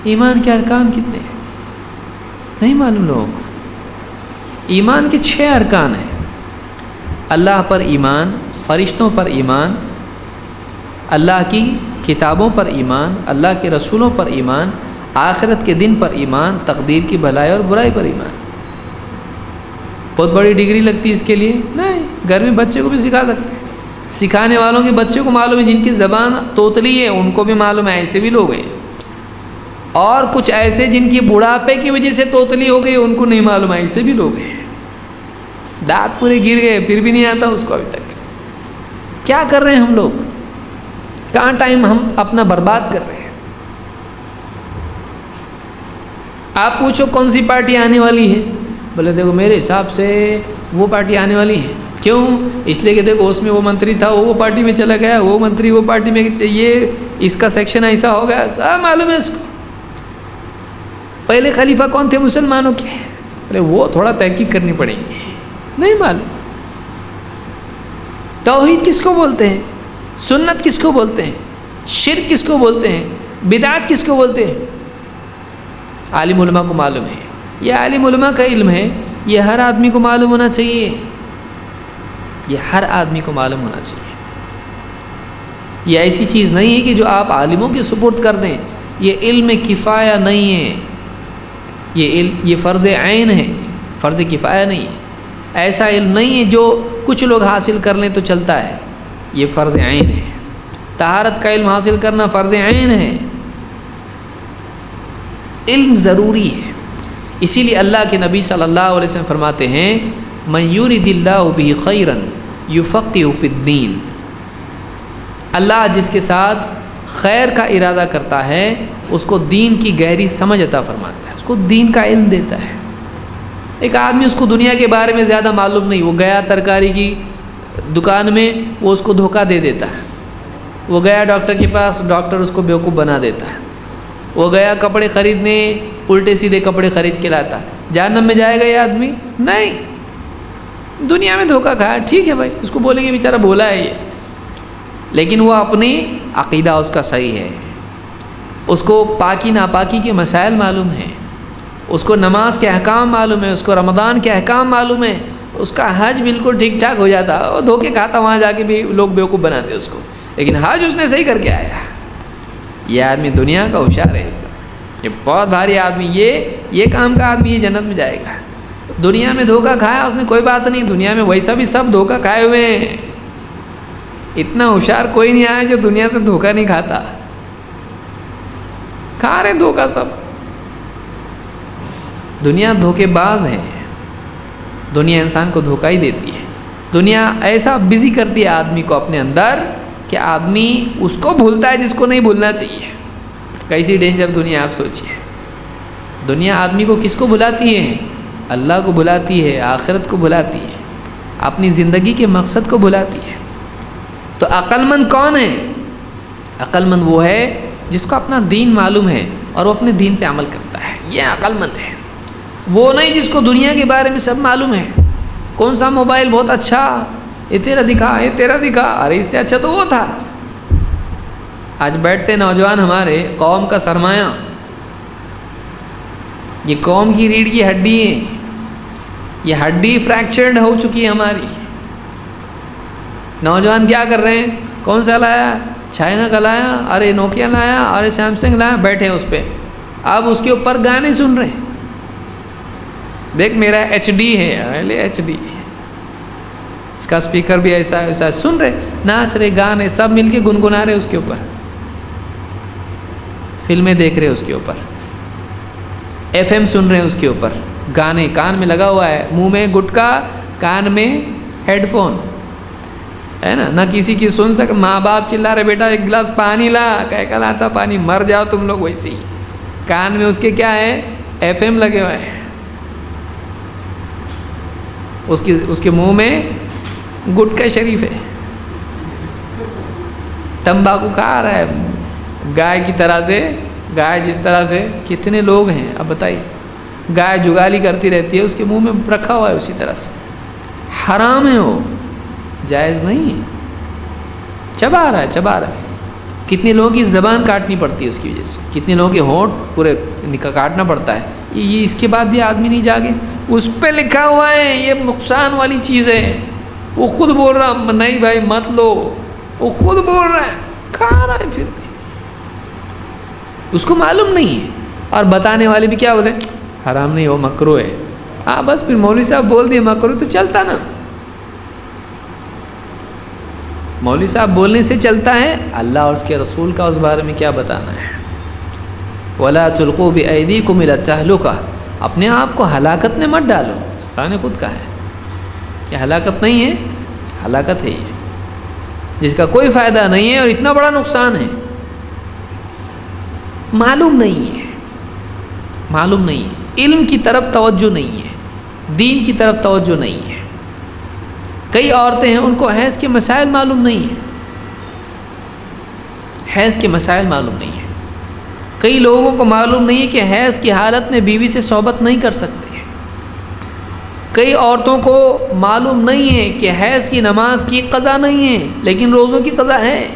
ایمان کے ارکان کتنے ہیں نہیں معلوم لوگوں کو۔ ایمان کے 6 ارکان ہیں، اللہ پر ایمان، فرشتوں پر ایمان، اللہ کی کتابوں پر ایمان، اللہ کے رسولوں پر ایمان، آخرت کے دن پر ایمان، تقدیر کی بھلائی اور برائی پر ایمان۔ بہت بڑی ڈگری لگتی ہے اس کے لیے؟ نہیں، گھر میں بچے کو بھی سکھا سکتے ہیں، سکھانے والوں کے بچے کو معلوم ہے، جن کی زبان توتلی ہے ان کو بھی معلوم ہے، ایسے بھی لوگ ہیں، اور کچھ ایسے جن کی بڑھاپے کی وجہ سے توتلی ہو گئی ان کو نہیں معلوم ہے، ایسے بھی لوگ ہیں، دانت پورے گر گئے پھر بھی نہیں آتا اس کو ابھی تک۔ کیا کر رہے ہیں ہم لوگ؟ کہاں ٹائم ہم اپنا برباد کر رہے ہیں؟ آپ پوچھو کون سی پارٹی آنے والی ہے، بولے دیکھو میرے حساب سے وہ پارٹی آنے والی ہے، کیوں؟ اس لیے کہ دیکھو اس میں وہ منتری تھا، وہ پارٹی میں چلا گیا، وہ منتری وہ پارٹی میں، یہ اس کا سیکشن ایسا ہو گیا، سب معلوم ہے اس کو۔ پہلے خلیفہ کون تھے مسلمانوں کے؟ ارے وہ تھوڑا تحقیق کرنی پڑیں گی، نہیں معلوم۔ توحید کس کو بولتے ہیں؟ سنت کس کو بولتے ہیں؟ شرک کس کو بولتے ہیں؟ بدعت کس کو بولتے ہیں؟ عالم علماء کو معلوم ہے، یہ عالم علماء کا علم ہے، یہ ہر آدمی کو معلوم ہونا چاہیے، یہ ہر آدمی کو معلوم ہونا چاہیے۔ یہ ایسی چیز نہیں ہے کہ جو آپ عالموں کے سپرد کر دیں، یہ علم کفایہ نہیں ہے، یہ فرض عین ہے، فرض کفایہ نہیں ہے۔ ایسا علم نہیں ہے جو کچھ لوگ حاصل کر لیں تو چلتا ہے، یہ فرض عین ہے۔ طہارت کا علم حاصل کرنا فرض عین ہے، علم ضروری ہے۔ اسی لیے اللہ کے نبی صلی اللہ علیہ وسلم فرماتے ہیں من یرد اللہ بہ خیرا یفقہہ فی الدین، اللہ جس کے ساتھ خیر کا ارادہ کرتا ہے اس کو دین کی گہری سمجھ عطا فرماتا ہے، اس کو دین کا علم دیتا ہے۔ ایک آدمی اس کو دنیا کے بارے میں زیادہ معلوم نہیں، وہ گیا ترکاری کی دکان میں، وہ اس کو دھوکہ دے دیتا ہے۔ وہ گیا ڈاکٹر کے پاس، ڈاکٹر اس کو بیوقوف بنا دیتا ہے۔ وہ گیا کپڑے خریدنے، الٹے سیدھے کپڑے خرید کے لاتا ہے۔ جہنم میں جائے گا یہ آدمی؟ نہیں، دنیا میں دھوکہ کھایا، ٹھیک ہے بھائی، اس کو بولیں گے بیچارہ بولا ہے یہ، لیکن وہ اپنی عقیدہ اس کا صحیح ہے، اس کو پاکی ناپاکی کے مسائل معلوم ہیں، اس کو نماز کے احکام معلوم ہے، اس کو رمضان کے احکام معلوم ہے، اس کا حج بالکل ٹھیک ٹھاک ہو جاتا، وہ دھوکے کھاتا، وہاں جا کے بھی لوگ بیوقوف بناتے اس کو، لیکن حج اس نے صحیح کر کے آیا۔ یہ آدمی دنیا کا ہوشیار ہے، یہ بہت بھاری آدمی، یہ کام کا آدمی یہ جنت میں جائے گا۔ دنیا میں دھوکہ کھایا اس نے، کوئی بات نہیں، دنیا میں ویسا بھی سب دھوکہ کھائے ہوئے ہیں، اتنا ہوشیار کوئی نہیں آیا جو دنیا سے دھوکہ نہیں کھاتا، کھا رہے دھوکہ سب۔ دنیا دھوکے باز ہے، دنیا انسان کو دھوکہ ہی دیتی ہے، دنیا ایسا بزی کرتی ہے آدمی کو اپنے اندر کہ آدمی اس کو بھولتا ہے جس کو نہیں بھولنا چاہیے۔ کیسی ڈینجر دنیا آپ سوچئے۔ دنیا آدمی کو کس کو بھلاتی ہے؟ اللہ کو بھلاتی ہے، آخرت کو بھلاتی ہے، اپنی زندگی کے مقصد کو بھلاتی ہے۔ تو عقل مند کون ہے؟ عقل مند وہ ہے جس کو اپنا دین معلوم ہے اور وہ اپنے دین پہ عمل کرتا ہے، یہ عقل مند ہے۔ وہ نہیں جس کو دنیا کے بارے میں سب معلوم ہے، کون سا موبائل بہت اچھا، یہ تیرا دکھا، یہ تیرا دکھا، ارے اس سے اچھا تو وہ تھا۔ آج بیٹھتے نوجوان ہمارے، قوم کا سرمایہ، یہ قوم کی ریڑھ کی ہڈی ہے، یہ ہڈی فریکچرڈ ہو چکی ہے ہماری۔ نوجوان کیا کر رہے ہیں؟ کون سا لایا؟ چائنا کا لایا، ارے نوکیا لایا، ارے سیمسنگ لایا، بیٹھے اس پہ، اب اس کے اوپر گانے سن رہے ہیں۔ دیکھ میرا ایچ ڈی ہے، لے ایچ ڈی، اس کا اسپیکر بھی ایسا ایسا، سن رہے، ناچ رہے، گانے سب مل کے گنگنا رہے اس کے اوپر، فلمیں دیکھ رہے اس کے اوپر، ایف ایم سن رہے ہیں اس کے اوپر، گانے کان میں لگا ہوا ہے، منہ میں گٹکا، کان میں ہیڈ فون ہے نا، نہ کسی کی سن سک، ماں باپ چلا رہے بیٹا ایک گلاس پانی لا، کہہ کر لاتا پانی، مر جاؤ تم لوگ ویسے ہی، کان میں اس کے کیا ہے؟ ایف ایم لگے ہوئے ہیں، اس کے منہ میں گٹکا شریف ہے، تمباکو کھا رہا ہے گائے کی طرح سے، گائے جس طرح سے، کتنے لوگ ہیں اب بتائیے، گائے جگالی کرتی رہتی ہے، اس کے منہ میں رکھا ہوا ہے اسی طرح سے، حرام ہے وہ، جائز نہیں ہے، چبا رہا ہے۔ کتنے لوگوں کی زبان کاٹنی پڑتی ہے اس کی وجہ سے، کتنے لوگوں کے ہونٹ پورے کاٹنا پڑتا ہے، یہ اس کے بعد بھی آدمی نہیں جاگے، اس پہ لکھا ہوا ہے یہ نقصان والی چیز ہے، وہ خود بول رہا نہیں بھائی مت لو، وہ خود بول رہا ہے، کھا رہا ہے، پھر بھی اس کو معلوم نہیں ہے، اور بتانے والے بھی کیا بولے؟ حرام نہیں، وہ مکروہ ہے۔ ہاں بس پھر مولوی صاحب بول دیے مکروہ تو چلتا نا، مولوی صاحب بولنے سے چلتا ہے، اللہ اور اس کے رسول کا اس بارے میں کیا بتانا ہے؟ وَلَا تُلْقُوا بِأَيْدِيكُمْ إِلَى التَّهْلُكَةِ، اپنے آپ کو ہلاکت میں مت ڈالو، اللہ نے خود کہا ہے کہ ہلاکت نہیں ہے، ہلاکت ہے یہ، جس کا کوئی فائدہ نہیں ہے اور اتنا بڑا نقصان ہے، معلوم نہیں ہے، علم کی طرف توجہ نہیں ہے، دین کی طرف توجہ نہیں ہے۔ کئی عورتیں ہیں ان کو حیض کے مسائل معلوم نہیں ہیں، حیض کے مسائل معلوم نہیں ہیں، کئی لوگوں کو معلوم نہیں ہے کہ حیض کی حالت میں بیوی سے صحبت نہیں کر سکتے، کئی عورتوں کو معلوم نہیں ہے کہ حیض کی نماز کی قضا نہیں ہے لیکن روزوں کی قضا ہے،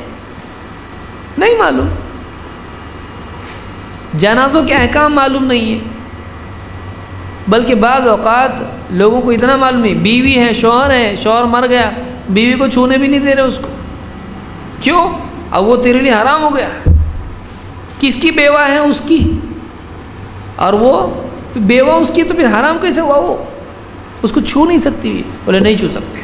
نہیں معلوم، جنازوں کے احکام معلوم نہیں ہے، بلکہ بعض اوقات لوگوں کو اتنا معلوم نہیں، بیوی ہے، شوہر مر گیا، بیوی کو چھونے بھی نہیں دے رہے اس کو، کیوں؟ اب وہ تیرے لیے حرام ہو گیا۔ کس کی بیوہ ہے؟ اس کی، اور وہ بیوہ اس کی، تو پھر حرام کیسے ہوا؟ وہ اس کو چھو نہیں سکتی، بولے نہیں چھو سکتے۔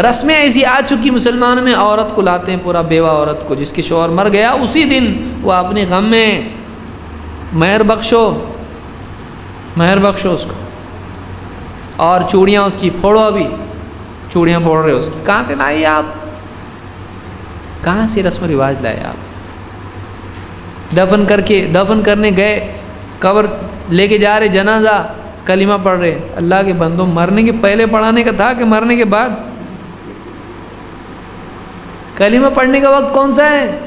رسمیں ایسی آ چکی مسلمان میں، عورت کو لاتے ہیں پورا بیوہ عورت کو، جس کے شوہر مر گیا اسی دن وہ اپنے غم میں مہر بخشو اس کو، اور چوڑیاں اس کی پھوڑو، ابھی چوڑیاں پھوڑ رہے ہو اس کی۔ کہاں سے لائے آپ؟ کہاں سے رسم و رواج لائے آپ؟ دفن کرنے گئے، قبر لے کے جا رہے، جنازہ، کلمہ پڑھ رہے۔ اللہ کے بندوں، مرنے کے پہلے پڑھانے کا تھا کہ مرنے کے بعد؟ کلمہ پڑھنے کا وقت کون سا ہے؟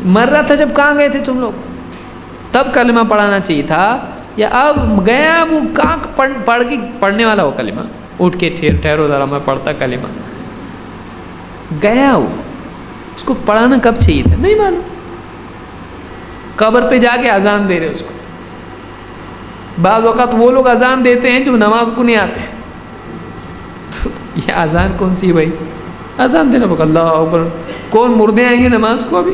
مر رہا تھا جب کہاں گئے تھے تم لوگ؟ تب کلمہ پڑھانا چاہیے تھا، یا اب گیا وہ کہاں پڑھ کے پڑھنے والا ہو کلمہ؟ اٹھ کے ٹھہرو ذرا میں پڑھتا کلمہ، گیا وہ، اس کو پڑھانا کب چاہیے تھا؟ نہیں معلوم۔ قبر پہ جا کے اذان دے رہے اس کو۔ بعض وقت وہ لوگ اذان دیتے ہیں جو نماز کو نہیں آتے، تو یہ اذان کون سی ہے بھائی؟ اذان دینا پڑا، اللہ اکبر، کون مردے آئیں گے نماز کو؟ ابھی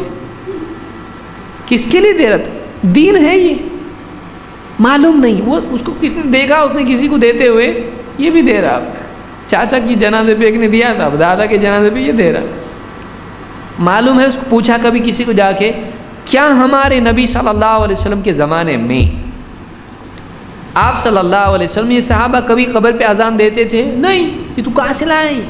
کس کے لیے دے رہا؟ تو دین ہے یہ، معلوم نہیں، وہ اس کو کس نے دیکھا، اس نے کسی کو دیتے ہوئے، یہ بھی دے رہا۔ چاچا کی جنازے پہ ایک نے دیا تھا، دادا کے جنازے پہ یہ دے رہا، معلوم ہے؟ اس کو پوچھا کبھی کسی کو جا کے، کیا ہمارے نبی صلی اللہ علیہ وسلم کے زمانے میں آپ صلی اللہ علیہ وسلم یہ صحابہ کبھی قبر پہ اذان دیتے تھے؟ نہیں۔ یہ تو کہاں سے لائے؟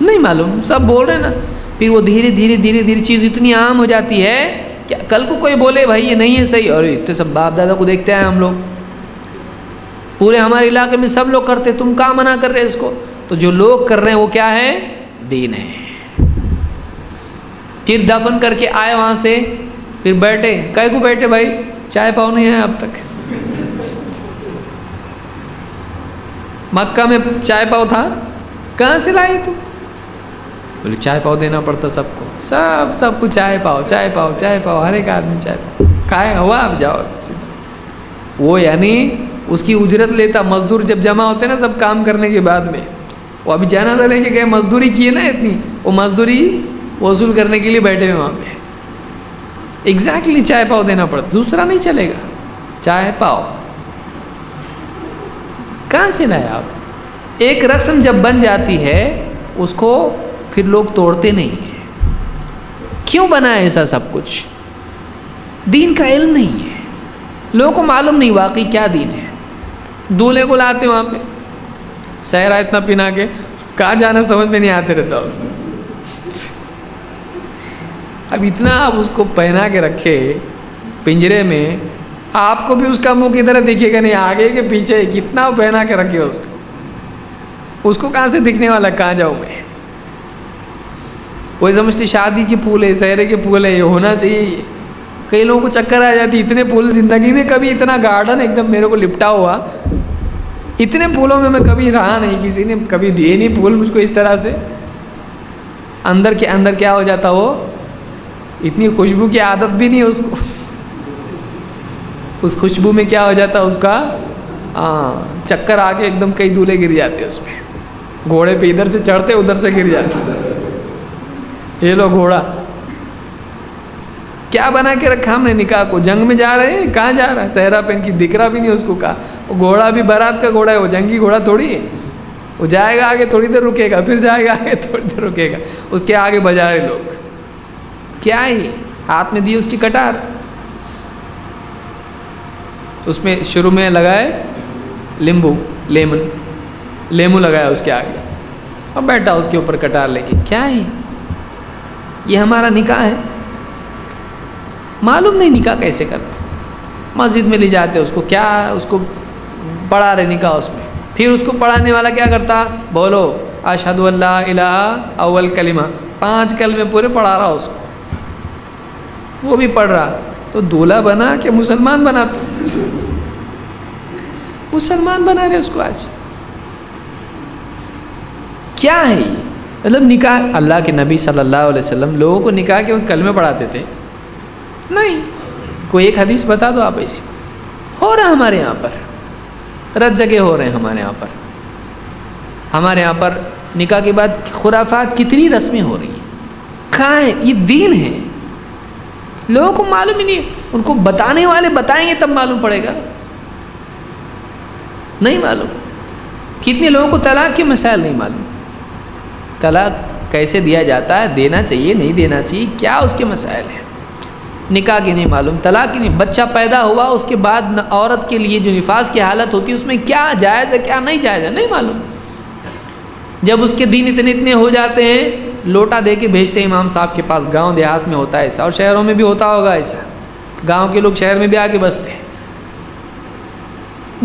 نہیں معلوم، سب بول رہے نا۔ پھر وہ دھیرے دھیرے چیز اتنی عام ہو جاتی ہے کہ کل کو کوئی بولے بھائی یہ نہیں ہے صحیح، اور اتنے سب باپ دادا کو دیکھتے ہیں ہم لوگ، پورے ہمارے علاقے میں سب لوگ کرتے، تم کہاں منع کر رہے اس کو؟ تو جو لوگ کر رہے ہیں وہ کیا ہے؟ دین ہے۔ پھر دفن کر کے آئے وہاں سے، پھر بیٹھے، کہے کو بیٹھے بھائی؟ چائے پاؤ نہیں ہے اب تک؟ مکہ میں چائے پاؤ تھا، کہاں سے لائی تم؟ بولے چائے پاؤ دینا پڑتا سب کو، سب کو چائے پاؤ، ہر ایک آدمی چائے پاؤ کھائے ہوا، اب جاؤ۔ وہ یعنی اس کی اجرت لیتا، مزدور جب جمع ہوتے نا سب کام کرنے کے بعد میں، وہ ابھی جنازہ لے کے گئے، مزدوری کی ہے نا اتنی، وہ مزدوری وصول کرنے کے لیے بیٹھے ہوئے وہاں پہ، ایگزیکٹلی چائے پاؤ دینا پڑتا، دوسرا نہیں چلے گا، چائے پاؤ۔ کہاں سے لائے آپ؟ ایک رسم جب بن جاتی ہے اس کو پھر لوگ توڑتے نہیں ہیں۔ کیوں بنا ہے ایسا سب کچھ؟ دین کا علم نہیں ہے، لوگوں کو معلوم نہیں واقعی کیا دین ہے۔ دولہے کو لاتے وہاں پہ، سہرا اتنا پنا کے، کہاں جانا سمجھ میں نہیں آتے رہتا اس میں۔ اب اتنا آپ اس کو پہنا کے رکھے پنجرے میں، آپ کو بھی اس کا منہ کی طرح دکھے گا نہیں، آگے کے پیچھے کتنا پہنا کے رکھے اس کو کہاں سے دکھنے والا؟ کہاں جاؤں میں؟ وہی سمجھتے شادی کے پھول ہے، سہرے کے پھول ہے، یہ ہونا چاہیے۔ کئی لوگوں کو چکر آ جاتی، اتنے پھول زندگی میں کبھی اتنا گارڈن ایک دم میرے کو لپٹا ہوا، اتنے پھولوں میں کبھی رہا نہیں، کسی نے کبھی دیے نہیں پھول مجھ کو اس طرح سے۔ اندر کے اندر کیا ہو جاتا، وہ اتنی خوشبو کی عادت بھی نہیں اس کو، اس خوشبو میں کیا ہو جاتا اس کا چکر آ کے ایک دم کئی دولہے گر جاتے اس پہ، گھوڑے پہ ادھر سے چڑھتے ادھر سے گر جاتے۔ یہ لو گھوڑا کیا بنا کے رکھا ہم نے نکاح کو؟ جنگ میں جا رہے ہیں، کہاں جا رہا ہے؟ صحرا پہن کی دکھ رہا بھی نہیں اس کو، کہا وہ گھوڑا بھی بارات کا گھوڑا ہے، وہ جنگی گھوڑا تھوڑی ہے، وہ جائے گا آگے تھوڑی دیر رکے گا، پھر جائے گا آگے تھوڑی دیر رکے گا، اس کے آگے بجائے لوگ کیا ہی ہاتھ میں دی اس کی کٹار، اس میں شروع میں لگائے لیمو لگایا اس کے آگے، اور بیٹھا اس کے اوپر کٹار لے کے۔ کیا ہے یہ؟ ہمارا نکاح ہے؟ معلوم نہیں نکاح کیسے کرتے، مسجد میں لے جاتے اس کو، کیا اس کو پڑھا رہے نکاح اس میں، پھر اس کو پڑھانے والا کیا کرتا؟ بولو اشہد ان لا الہ، اول کلمہ، 5 کلمے پورے پڑھا رہا اس کو، وہ بھی پڑھ رہا، تو دولہا بنا کہ مسلمان بنا؟ تو مسلمان بنا رہے اس کو آج۔ کیا ہے یہ؟ مطلب نکاح، اللہ کے نبی صلی اللہ علیہ وسلم لوگوں کو نکاح کے کلمے پڑھاتے تھے؟ نہیں، کوئی ایک حدیث بتا دو آپ ایسی، ہو رہا ہے ہمارے یہاں پر، رت جگہ ہو رہے ہیں ہمارے یہاں پر. ہمارے یہاں پر نکاح کے بعد خرافات کتنی رسمیں ہو رہی ہیں. کہاں ہے یہ دین ہے؟ لوگوں کو معلوم ہی نہیں. ان کو بتانے والے بتائیں گے تب معلوم پڑے گا، نہیں معلوم. کتنے لوگوں کو طلاق کے مسائل نہیں معلوم. طلاق کیسے دیا جاتا ہے، دینا چاہیے نہیں دینا چاہیے، کیا اس کے مسائل ہیں. نکاح کی نہیں معلوم، طلاق کی نہیں. بچہ پیدا ہوا اس کے بعد عورت کے لیے جو نفاس کی حالت ہوتی ہے اس میں کیا جائز ہے کیا نہیں جائز ہے نہیں معلوم. جب اس کے دین اتنے ہو جاتے ہیں، لوٹا دے کے بھیجتے ہیں امام صاحب کے پاس. گاؤں دیہات میں ہوتا ہے ایسا، اور شہروں میں بھی ہوتا ہوگا ایسا. گاؤں کے لوگ شہر میں بھی آ کے بستے ہیں.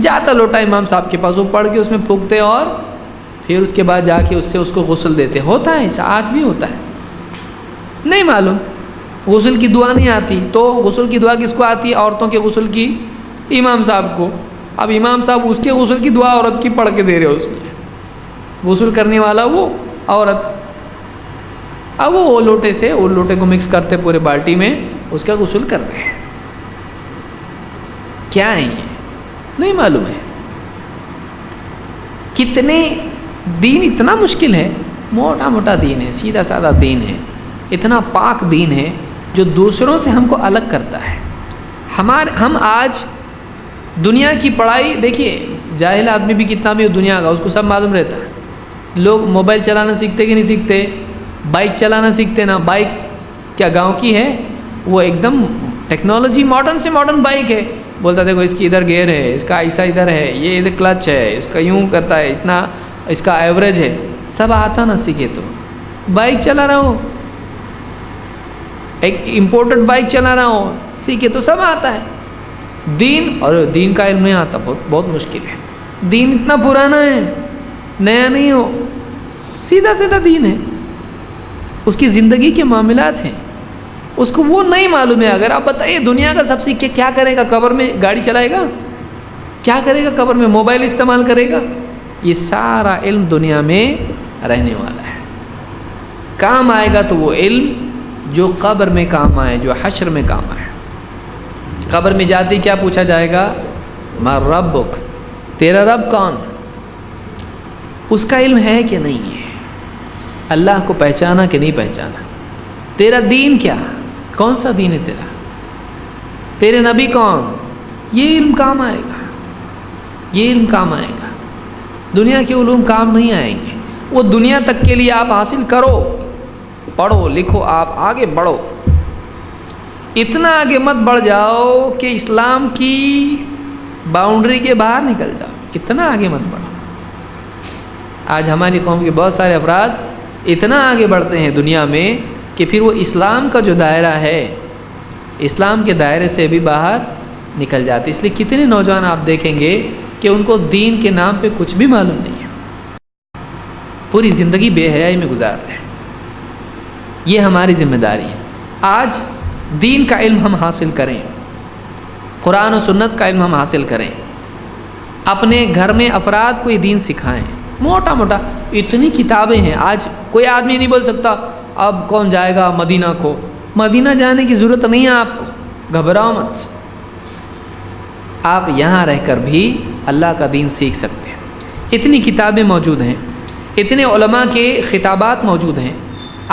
جاتا لوٹا امام صاحب کے پاس، وہ پڑھ کے اس میں پھونکتے اور پھر اس کے بعد جا کے اس کو غسل دیتے. ہوتا ہے ایسا، آج بھی ہوتا ہے. نہیں معلوم. غسل کی دعا نہیں آتی، تو غسل کی دعا کس کو آتی ہے؟ عورتوں کے غسل کی امام صاحب کو. اب امام صاحب اس کے غسل کی دعا عورت کی پڑھ کے دے رہے ہو. اس میں غسل کرنے والا وہ عورت، اب وہ لوٹے سے وہ لوٹے کو مکس کرتے پورے بالٹی میں اس کا غسل کر رہے ہیں. کیا ہے یہ؟ نہیں معلوم ہے. کتنے دین اتنا مشکل ہے. موٹا موٹا دین ہے، سیدھا سادہ دین ہے، اتنا پاک دین ہے جو دوسروں سے ہم کو الگ کرتا ہے. ہم آج دنیا کی پڑھائی دیکھیے، جاہل آدمی بھی کتنا بھی دنیا کا اس کو سب معلوم رہتا ہے. لوگ موبائل چلانا سیکھتے کہ نہیں سیکھتے؟ بائک چلانا سیکھتے نا. بائک کیا گاؤں کی ہے؟ وہ ایک دم ٹیکنالوجی ماڈرن سے ماڈرن بائک ہے. بولتا دیکھو اس کی ادھر گیئر ہے، اس کا ایسا ادھر ہے، یہ ادھر کلچ ہے، اس کا یوں کرتا ہے، اتنا اس کا ایوریج ہے. سب آتا نہ سیکھے تو بائک چلا رہا ہو، ایک امپورٹڈ بائک چلا رہا ہو، سیکھے تو سب آتا ہے. دین اور دین کا علم نہیں آتا، بہت مشکل ہے. دین اتنا پرانا ہے، نیا نہیں ہو، سیدھا سیدھا دین ہے. اس کی زندگی کے معاملات ہیں، اس کو وہ نہیں معلوم ہے. اگر آپ بتائیے دنیا کا سب سیکھ کے کیا کرے گا؟ قبر میں گاڑی چلائے گا؟ کیا کرے گا قبر میں؟ موبائل استعمال کرے گا؟ یہ سارا علم دنیا میں رہنے والا ہے. کام آئے گا تو وہ علم جو قبر میں کام آئے، جو حشر میں کام آئے. قبر میں جاتے کیا پوچھا جائے گا؟ ما ربک، تیرا رب کون؟ اس کا علم ہے کہ نہیں ہے؟ اللہ کو پہچانا کہ نہیں پہچانا؟ تیرا دین کیا؟ کون سا دین ہے تیرا؟ تیرے نبی کون؟ یہ علم کام آئے گا. یہ علم کام آئے گا. دنیا کے علوم کام نہیں آئیں گے. وہ دنیا تک کے لیے آپ حاصل کرو، پڑھو لکھو، آپ آگے بڑھو. اتنا آگے مت بڑھ جاؤ کہ اسلام کی باؤنڈری کے باہر نکل جاؤ. اتنا آگے مت بڑھو. آج ہماری قوم کے بہت سارے افراد اتنا آگے بڑھتے ہیں دنیا میں کہ پھر وہ اسلام کا جو دائرہ ہے، اسلام کے دائرے سے بھی باہر نکل جاتے. اس لیے کتنے نوجوان آپ دیکھیں گے کہ ان کو دین کے نام پہ کچھ بھی معلوم نہیں ہے، پوری زندگی بے حیائی میں گزار رہے ہیں. یہ ہماری ذمہ داری ہے. آج دین کا علم ہم حاصل کریں، قرآن و سنت کا علم ہم حاصل کریں، اپنے گھر میں افراد کو یہ دین سکھائیں. موٹا موٹا اتنی کتابیں ہیں. آج کوئی آدمی نہیں بول سکتا اب کون جائے گا مدینہ کو. مدینہ جانے کی ضرورت نہیں ہے آپ کو، گھبراؤ مت. آپ یہاں رہ کر بھی اللہ کا دین سیکھ سکتے ہیں. اتنی کتابیں موجود ہیں، اتنے علماء کے خطابات موجود ہیں.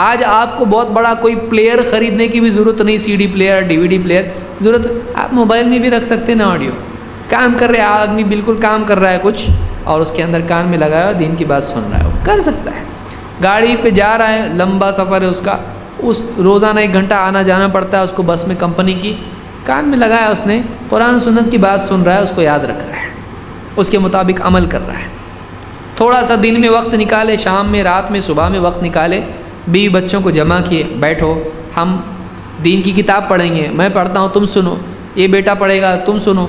آج آپ کو بہت بڑا کوئی پلیئر خریدنے کی بھی ضرورت نہیں، سی ڈی پلیئر، ڈی وی ڈی پلیئر ضرورت. آپ موبائل میں بھی رکھ سکتے ہیں نا آڈیو. کام کر رہے آدمی بالکل کام کر رہا ہے کچھ اور اس کے اندر کان میں لگایا ہوا دین کی بات سن رہا ہے، وہ کر سکتا ہے. گاڑی پہ جا رہا ہے، لمبا سفر ہے اس کا، اس روزانہ 1 گھنٹہ آنا جانا پڑتا ہے اس کو بس میں کمپنی کی، کان میں لگایا اس نے قرآن و سنت کی بات سن رہا ہے، اس کو یاد رکھ رہا ہے، اس کے مطابق عمل کر رہا ہے. تھوڑا سا دن میں وقت نکالے، شام میں، رات میں، صبح میں وقت نکالے، بیوی بچوں کو جمع کیے، بیٹھو ہم دین کی کتاب پڑھیں گے، میں پڑھتا ہوں تم سنو، یہ بیٹا پڑھے گا تم سنو،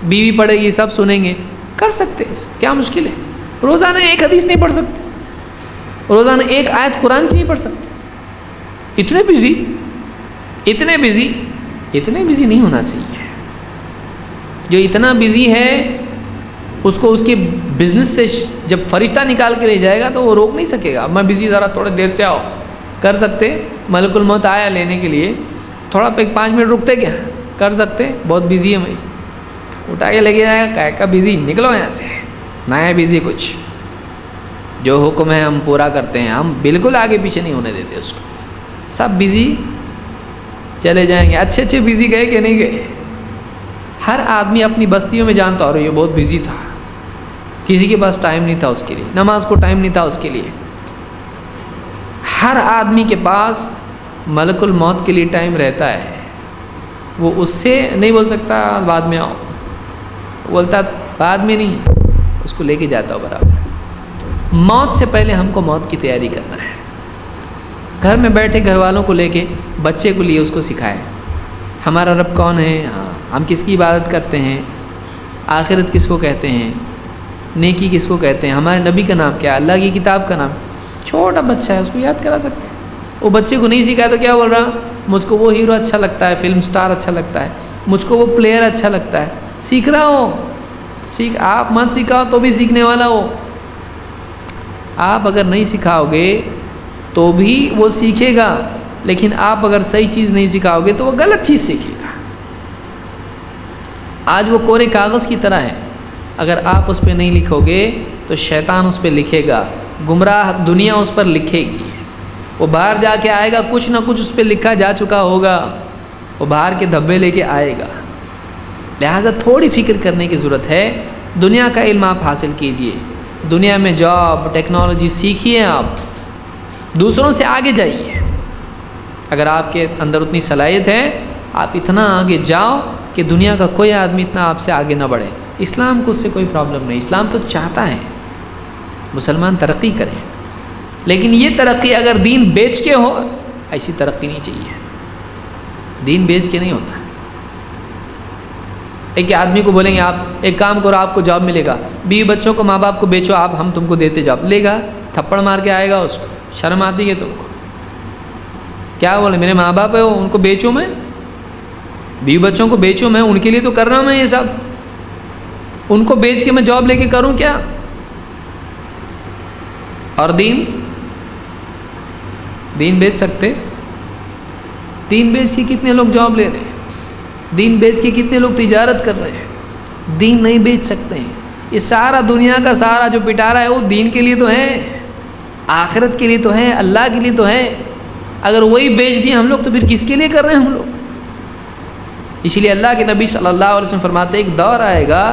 بیوی پڑھے گی سب سنیں گے. کر سکتے ہیں، کیا مشکل ہے؟ روزانہ 1 حدیث نہیں پڑھ سکتے، روزانہ 1 آیت قرآن کی نہیں پڑھ سکتے. اتنے بزی نہیں ہونا چاہیے. جو اتنا بزی ہے اس کو اس کے بزنس سے جب فرشتہ نکال کے لے جائے گا تو وہ روک نہیں سکے گا. میں بزی، ذرا تھوڑے دیر سے آؤ. کر سکتے؟ ملک الموت آیا لینے کے لیے، تھوڑا 5 منٹ رکتے کیا؟ کر سکتے؟ بہت بزی ہے میں. اٹھا کے لے کے جائے گا، کہے گا بزی نکلو یہاں سے، نہ ہے بزی کچھ، جو حکم ہے ہم پورا کرتے ہیں، ہم بالکل آگے پیچھے نہیں ہونے دیتے اس کو. سب بزی چلے جائیں گے. اچھے اچھے بزی گئے کہ نہیں گئے؟ ہر آدمی اپنی بستیوں میں جانتا اور یہ بہت بزی تھا، کسی کے پاس ٹائم نہیں تھا اس کے لیے، نماز کو ٹائم نہیں تھا اس کے لیے. ہر آدمی کے پاس ملک الموت کے لیے ٹائم رہتا ہے. وہ اس سے نہیں بول سکتا بعد میں آؤ، بولتا بعد میں نہیں، اس کو لے کے جاتا ہو برابر. موت سے پہلے ہم کو موت کی تیاری کرنا ہے. گھر میں بیٹھے گھر والوں کو لے کے بچے کو لیے اس کو سکھائے ہمارا رب کون ہے، ہم کس کی عبادت کرتے ہیں، آخرت کس کو کہتے ہیں، نیکی کس کو کہتے ہیں، ہمارے نبی کا نام کیا، اللہ کی کتاب کا نام. چھوٹا بچہ ہے، اس کو یاد کرا سکتے ہیں. وہ بچے کو نہیں سکھایا تو کیا بول رہا، مجھ کو وہ ہیرو اچھا لگتا ہے، فلم سٹار اچھا لگتا ہے، مجھ کو وہ پلیئر اچھا لگتا ہے. سیکھ رہا ہو، سیکھ. آپ مت سکھاؤ تو بھی سیکھنے والا ہو. آپ اگر نہیں سکھاؤ گے تو بھی وہ سیکھے گا، لیکن آپ اگر صحیح چیز نہیں سکھاؤ گے تو وہ غلط چیز سیکھے گا. آج وہ کورے کاغذ کی طرح ہے، اگر آپ اس پہ نہیں لکھو گے تو شیطان اس پہ لکھے گا، گمراہ دنیا اس پر لکھے گی. وہ باہر جا کے آئے گا، کچھ نہ کچھ اس پہ لکھا جا چکا ہوگا، وہ باہر کے دھبے لے کے آئے گا. لہٰذا تھوڑی فکر کرنے کی ضرورت ہے. دنیا کا علم آپ حاصل کیجئے، دنیا میں جاب ٹیکنالوجی سیکھیے، آپ دوسروں سے آگے جائیے. اگر آپ کے اندر اتنی صلاحیت ہے آپ اتنا آگے جاؤ کہ دنیا کا کوئی آدمی اتنا آپ سے آگے نہ بڑھے. اسلام کو اس سے کوئی پرابلم نہیں، اسلام تو چاہتا ہے مسلمان ترقی کریں، لیکن یہ ترقی اگر دین بیچ کے ہو، ایسی ترقی نہیں چاہیے. دین بیچ کے نہیں ہوتا. ایک آدمی کو بولیں گے آپ ایک کام کرو آپ کو جاب ملے گا، بیوی بچوں کو ماں باپ کو بیچو، آپ ہم تم کو دیتے جاب، لے گا؟ تھپڑ مار کے آئے گا. اس کو شرم آتی ہے تم کو؟ کیا بولے میرے ماں باپ ہے وہ، ان کو بیچوں میں، بیوی بچوں کو بیچوں میں، ان کے لیے تو کر رہا ہوں میں یہ سب، ان کو بیچ کے میں جاب لے کے کروں کیا؟ اور دین بیچ سکتے؟ دین بیچ کے کتنے لوگ جاب لے رہے ہیں، دین بیچ کے کتنے لوگ تجارت کر رہے ہیں. دین نہیں بیچ سکتے ہیں. یہ سارا دنیا کا سارا جو پٹارا ہے وہ دین کے لیے تو ہے، آخرت کے لیے تو ہے، اللہ کے لیے تو ہے. اگر وہی بیچ دیے ہم لوگ تو پھر کس کے لیے کر رہے ہیں ہم لوگ؟ اسی لیے اللہ کے نبی صلی اللہ علیہ وسلم فرماتے ہیں ایک دور آئے گا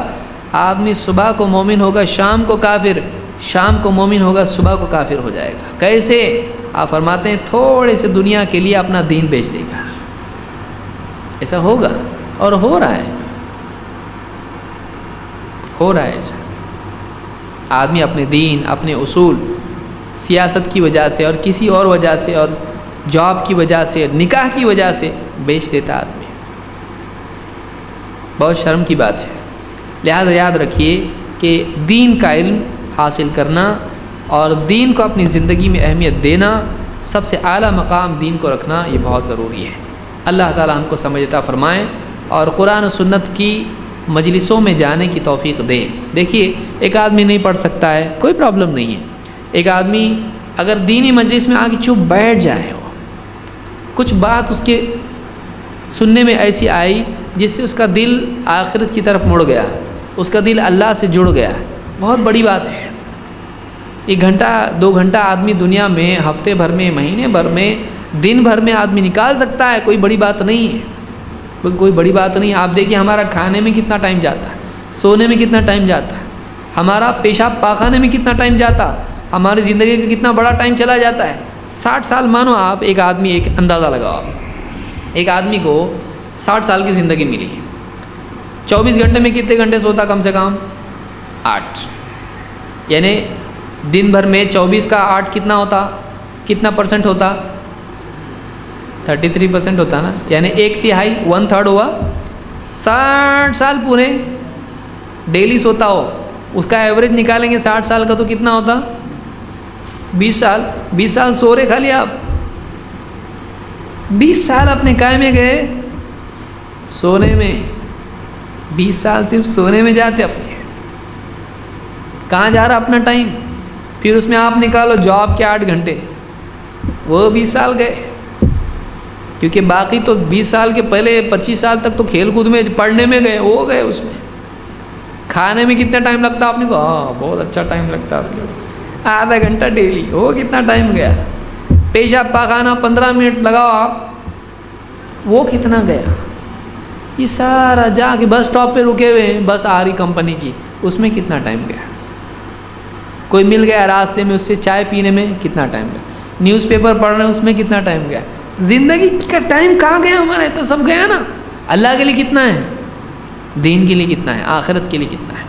آدمی صبح کو مومن ہوگا شام کو کافر، شام کو مومن ہوگا صبح کو کافر ہو جائے گا. کیسے؟ آپ فرماتے ہیں تھوڑے سے دنیا کے لیے اپنا دین بیچ دے گا. ایسا ہوگا اور ہو رہا ہے، ہو رہا ہے ایسا. آدمی اپنے دین، اپنے اصول سیاست کی وجہ سے اور کسی اور وجہ سے اور جاب کی وجہ سے، نکاح کی وجہ سے بیچ دیتا آدمی. بہت شرم کی بات ہے. لہذا یاد رکھیے کہ دین کا علم حاصل کرنا اور دین کو اپنی زندگی میں اہمیت دینا، سب سے اعلیٰ مقام دین کو رکھنا، یہ بہت ضروری ہے. اللہ تعالی ہم کو سمجھ عطا فرمائیں اور قرآن و سنت کی مجلسوں میں جانے کی توفیق دے. دیکھیے ایک آدمی نہیں پڑھ سکتا ہے، کوئی پرابلم نہیں ہے. ایک آدمی اگر دینی مجلس میں آ کے چپ بیٹھ جائے، ہو کچھ بات اس کے سننے میں ایسی آئی جس سے اس کا دل آخرت کی طرف مڑ گیا، اس کا دل اللہ سے جڑ گیا، بہت بڑی بات ہے. 1 گھنٹہ 2 گھنٹہ آدمی دنیا میں ہفتے بھر میں، مہینے بھر میں، دن بھر میں آدمی نکال سکتا ہے، کوئی بڑی بات نہیں ہے، کوئی بڑی بات نہیں. آپ دیکھیے ہمارا کھانے میں کتنا ٹائم جاتا ہے، سونے میں کتنا ٹائم جاتا ہے، ہمارا پیشاب پاخانے میں کتنا ٹائم جاتا، ہماری زندگی کا کتنا بڑا ٹائم چلا جاتا ہے. 60 سال مانو آپ، ایک آدمی، ایک اندازہ لگاؤ آپ، ایک آدمی کو 60 سال کی زندگی ملی، 24 گھنٹے میں کتنے گھنٹے سوتا؟ کم سے کم 8. یعنی دن بھر میں 24 کا 8 کتنا ہوتا، کتنا پرسنٹ ہوتا؟ 33% ہوتا نا. یعنی 1/3 1/3 ہوا. 60 سال پورے ڈیلی سوتا ہو، اس کا ایوریج نکالیں گے 60 سال کا تو کتنا ہوتا؟ 20 سال. 20 سال سو رہے خالی آپ، 20 سال اپنے کائے میں گئے سونے میں، 20 سال صرف سونے میں جاتے اپنے. کہاں جا رہا اپنا ٹائم؟ پھر اس میں آپ نکالو جاب کے 8 گھنٹے، وہ 20 سال گئے. کیونکہ باقی تو 20 سال کے پہلے 25 سال تک تو کھیل کود میں، پڑھنے میں گئے، وہ گئے اس میں. کھانے میں کتنا ٹائم لگتا ہے آپ نے کہا ہاں بہت اچھا ٹائم لگتا ہے آپ کو، آدھا گھنٹہ ڈیلی، وہ کتنا ٹائم گیا؟ پیشاب پاخانہ 15 منٹ لگاؤ آپ، وہ کتنا گیا؟ یہ سارا جا کے بس اسٹاپ پہ رکے ہوئے ہیں، بس آ رہی کمپنی کی، اس میں کتنا ٹائم گیا؟ کوئی مل گیا راستے میں، اس سے چائے پینے میں کتنا ٹائم گیا؟ نیوز پیپر پڑھ رہے ہیں، اس میں کتنا ٹائم گیا؟ زندگی کا ٹائم کہاں گیا ہمارا؟ تو سب گیا نا۔ اللہ کے لیے کتنا ہے؟ دین کے لیے کتنا ہے؟ آخرت کے لیے کتنا ہے؟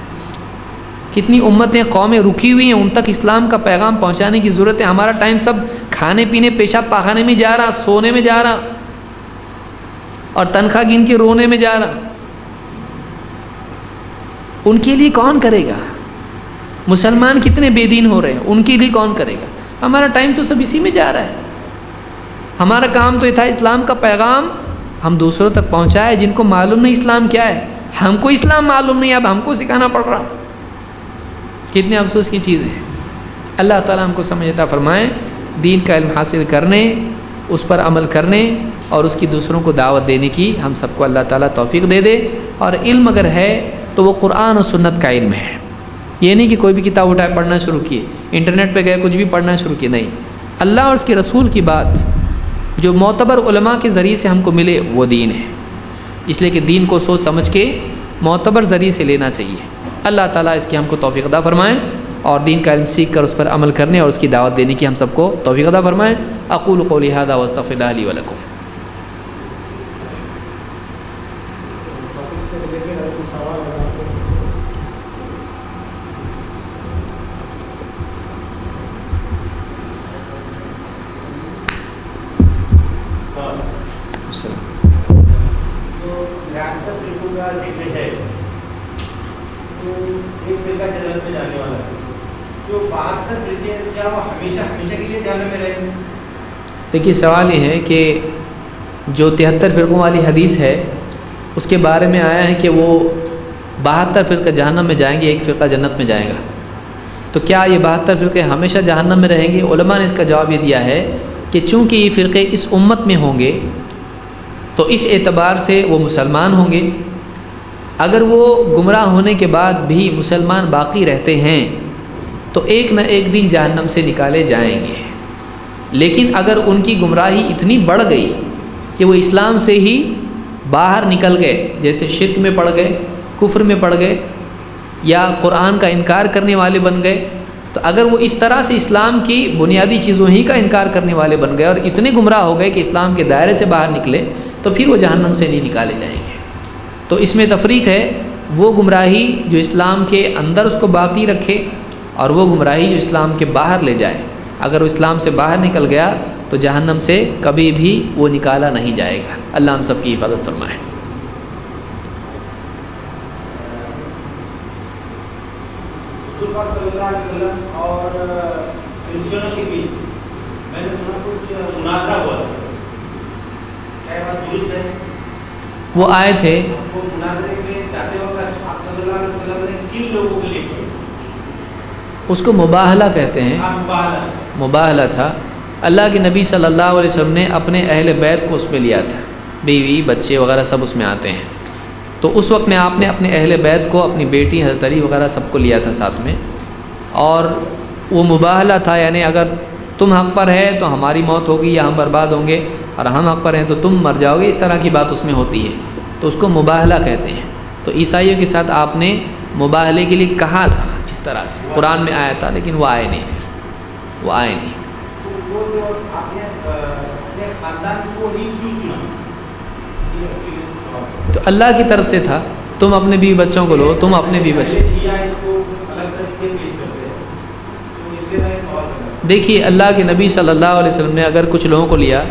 کتنی امتیں قومیں رکی ہوئی ہیں، ان تک اسلام کا پیغام پہنچانے کی ضرورت ہے۔ ہمارا ٹائم سب کھانے پینے پیشاب پاخانے میں جا رہا، سونے میں جا رہا، اور تنخواہ گن کے رونے میں جا رہا۔ ان کے لیے کون کرے گا؟ مسلمان کتنے بے دین ہو رہے ہیں، ان کے لیے کون کرے گا؟ ہمارا ٹائم تو سب اسی میں جا رہا ہے۔ ہمارا کام تو یہ تھا اسلام کا پیغام ہم دوسروں تک پہنچائے، جن کو معلوم نہیں اسلام کیا ہے۔ ہم کو اسلام معلوم نہیں، اب ہم کو سکھانا پڑ رہا۔ کتنے افسوس کی چیز ہے۔ اللہ تعالیٰ ہم کو سمجھ عطا فرمائے، دین کا علم حاصل کرنے، اس پر عمل کرنے اور اس کی دوسروں کو دعوت دینے کی ہم سب کو اللہ تعالیٰ توفیق دے دے۔ اور علم اگر ہے تو وہ قرآن و سنت کا علم ہے، یہ نہیں کہ کوئی بھی کتاب اٹھائے پڑھنا شروع کیے، انٹرنیٹ پہ گئے کچھ بھی پڑھنا شروع کیے، نہیں۔ اللہ اور اس کے رسول کی بات جو معتبر علماء کے ذریعے سے ہم کو ملے وہ دین ہے، اس لیے کہ دین کو سوچ سمجھ کے معتبر ذریعے سے لینا چاہیے۔ اللہ تعالیٰ اس کی ہم کو توفیق عطا فرمائیں، اور دین کا علم سیکھ کر اس پر عمل کرنے اور اس کی دعوت دینے کی ہم سب کو توفیق عطا فرمائیں۔ اقول قولی ھذا واستغفر اللہ لی ولکم۔ دیکھیے سوال یہ ہے کہ جو 73 فرقوں والی حدیث ہے اس کے بارے میں آیا ہے کہ وہ 72 فرقے جہنم میں جائیں گے، ایک فرقہ جنت میں جائے گا، تو کیا یہ 72 فرقے ہمیشہ جہنم میں رہیں گے؟ علماء نے اس کا جواب یہ دیا ہے کہ چونکہ یہ فرقے اس امت میں ہوں گے تو اس اعتبار سے وہ مسلمان ہوں گے، اگر وہ گمراہ ہونے کے بعد بھی مسلمان باقی رہتے ہیں تو ایک نہ ایک دن جہنم سے نکالے جائیں گے۔ لیکن اگر ان کی گمراہی اتنی بڑھ گئی کہ وہ اسلام سے ہی باہر نکل گئے، جیسے شرک میں پڑ گئے، کفر میں پڑ گئے، یا قرآن کا انکار کرنے والے بن گئے، تو اگر وہ اس طرح سے اسلام کی بنیادی چیزوں ہی کا انکار کرنے والے بن گئے اور اتنے گمراہ ہو گئے کہ اسلام کے دائرے سے باہر نکلے، تو پھر وہ جہنم سے نہیں نکالے جائیں گے۔ تو اس میں تفریق ہے، وہ گمراہی جو اسلام کے اندر اس کو باقی رکھے اور وہ گمراہی جو اسلام کے باہر لے جائے۔ اگر وہ اسلام سے باہر نکل گیا تو جہنم سے کبھی بھی وہ نکالا نہیں جائے گا۔ اللہ ہم سب کی حفاظت فرمائے۔ رسول پاک صلی اللہ علیہ وسلم اور کرسچنوں کے بیچ میں نے سنا کچھ مناظرہ ہوا، کیا بات درست ہے؟ وہ آئے تھے، وہ مناظرے میں جاتے وقت آپ صلی اللہ علیہ وسلم نے کن لوگوں کے لیے کیا؟ اس کو مباہلہ کہتے ہیں، مباہلہ تھا۔ اللہ کے نبی صلی اللہ علیہ وسلم نے اپنے اہل بیت کو اس میں لیا تھا، بیوی بچے وغیرہ سب اس میں آتے ہیں، تو اس وقت میں آپ نے اپنے اہل بیت کو، اپنی بیٹی حضرت علی وغیرہ سب کو لیا تھا ساتھ میں، اور وہ مباہلہ تھا، یعنی اگر تم حق پر ہے تو ہماری موت ہوگی یا ہم برباد ہوں گے، اور ہم حق پر ہیں تو تم مر جاؤ گے، اس طرح کی بات اس میں ہوتی ہے، تو اس کو مباہلہ کہتے ہیں۔ تو عیسائیوں کے ساتھ آپ نے مباہلے کے لیے کہا تھا اس طرح سے، قرآن میں آیا تھا، لیکن وہ آئے نہیں، وہ آئے نہیں۔ تو اللہ کی طرف سے تھا، تم اپنے بیوی بچوں کو لو، تم اپنے بیوی بچوں۔ دیکھیے اللہ کے نبی صلی اللہ علیہ وسلم نے اگر کچھ لوگوں کو لیا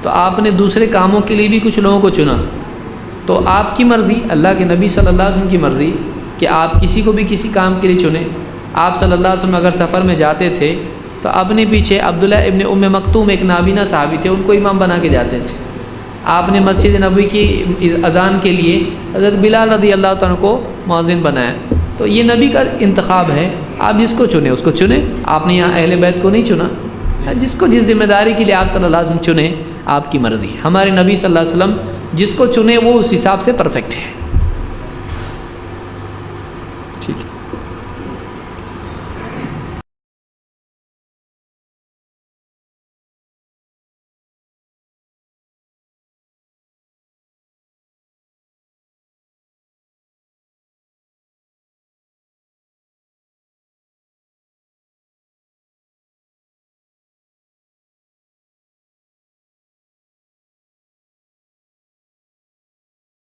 تو آپ نے دوسرے کاموں کے لیے بھی کچھ لوگوں کو چنا، تو آپ کی مرضی، اللہ کے نبی صلی اللہ علیہ وسلم کی مرضی کہ آپ کسی کو بھی کسی کام کے لیے چنیں۔ آپ صلی اللہ علیہ وسلم اگر سفر میں جاتے تھے تو اپنے پیچھے عبداللہ ابن ام مکتوم ایک نابینا صحابی تھے، ان کو امام بنا کے جاتے تھے۔ آپ نے مسجد نبوی کی اذان کے لیے حضرت بلال رضی اللہ تعالیٰ کو مؤذن بنایا، تو یہ نبی کا انتخاب ہے، آپ جس کو چنیں اس کو چنیں۔ آپ نے یہاں اہل بیت کو نہیں چنا، جس کو جس ذمہ داری کے لیے آپ صلی اللہ علیہ وسلم چنیں، آپ کی مرضی۔ ہمارے نبی صلی اللہ علیہ وسلم جس کو چنے وہ اس حساب سے پرفیکٹ ہے۔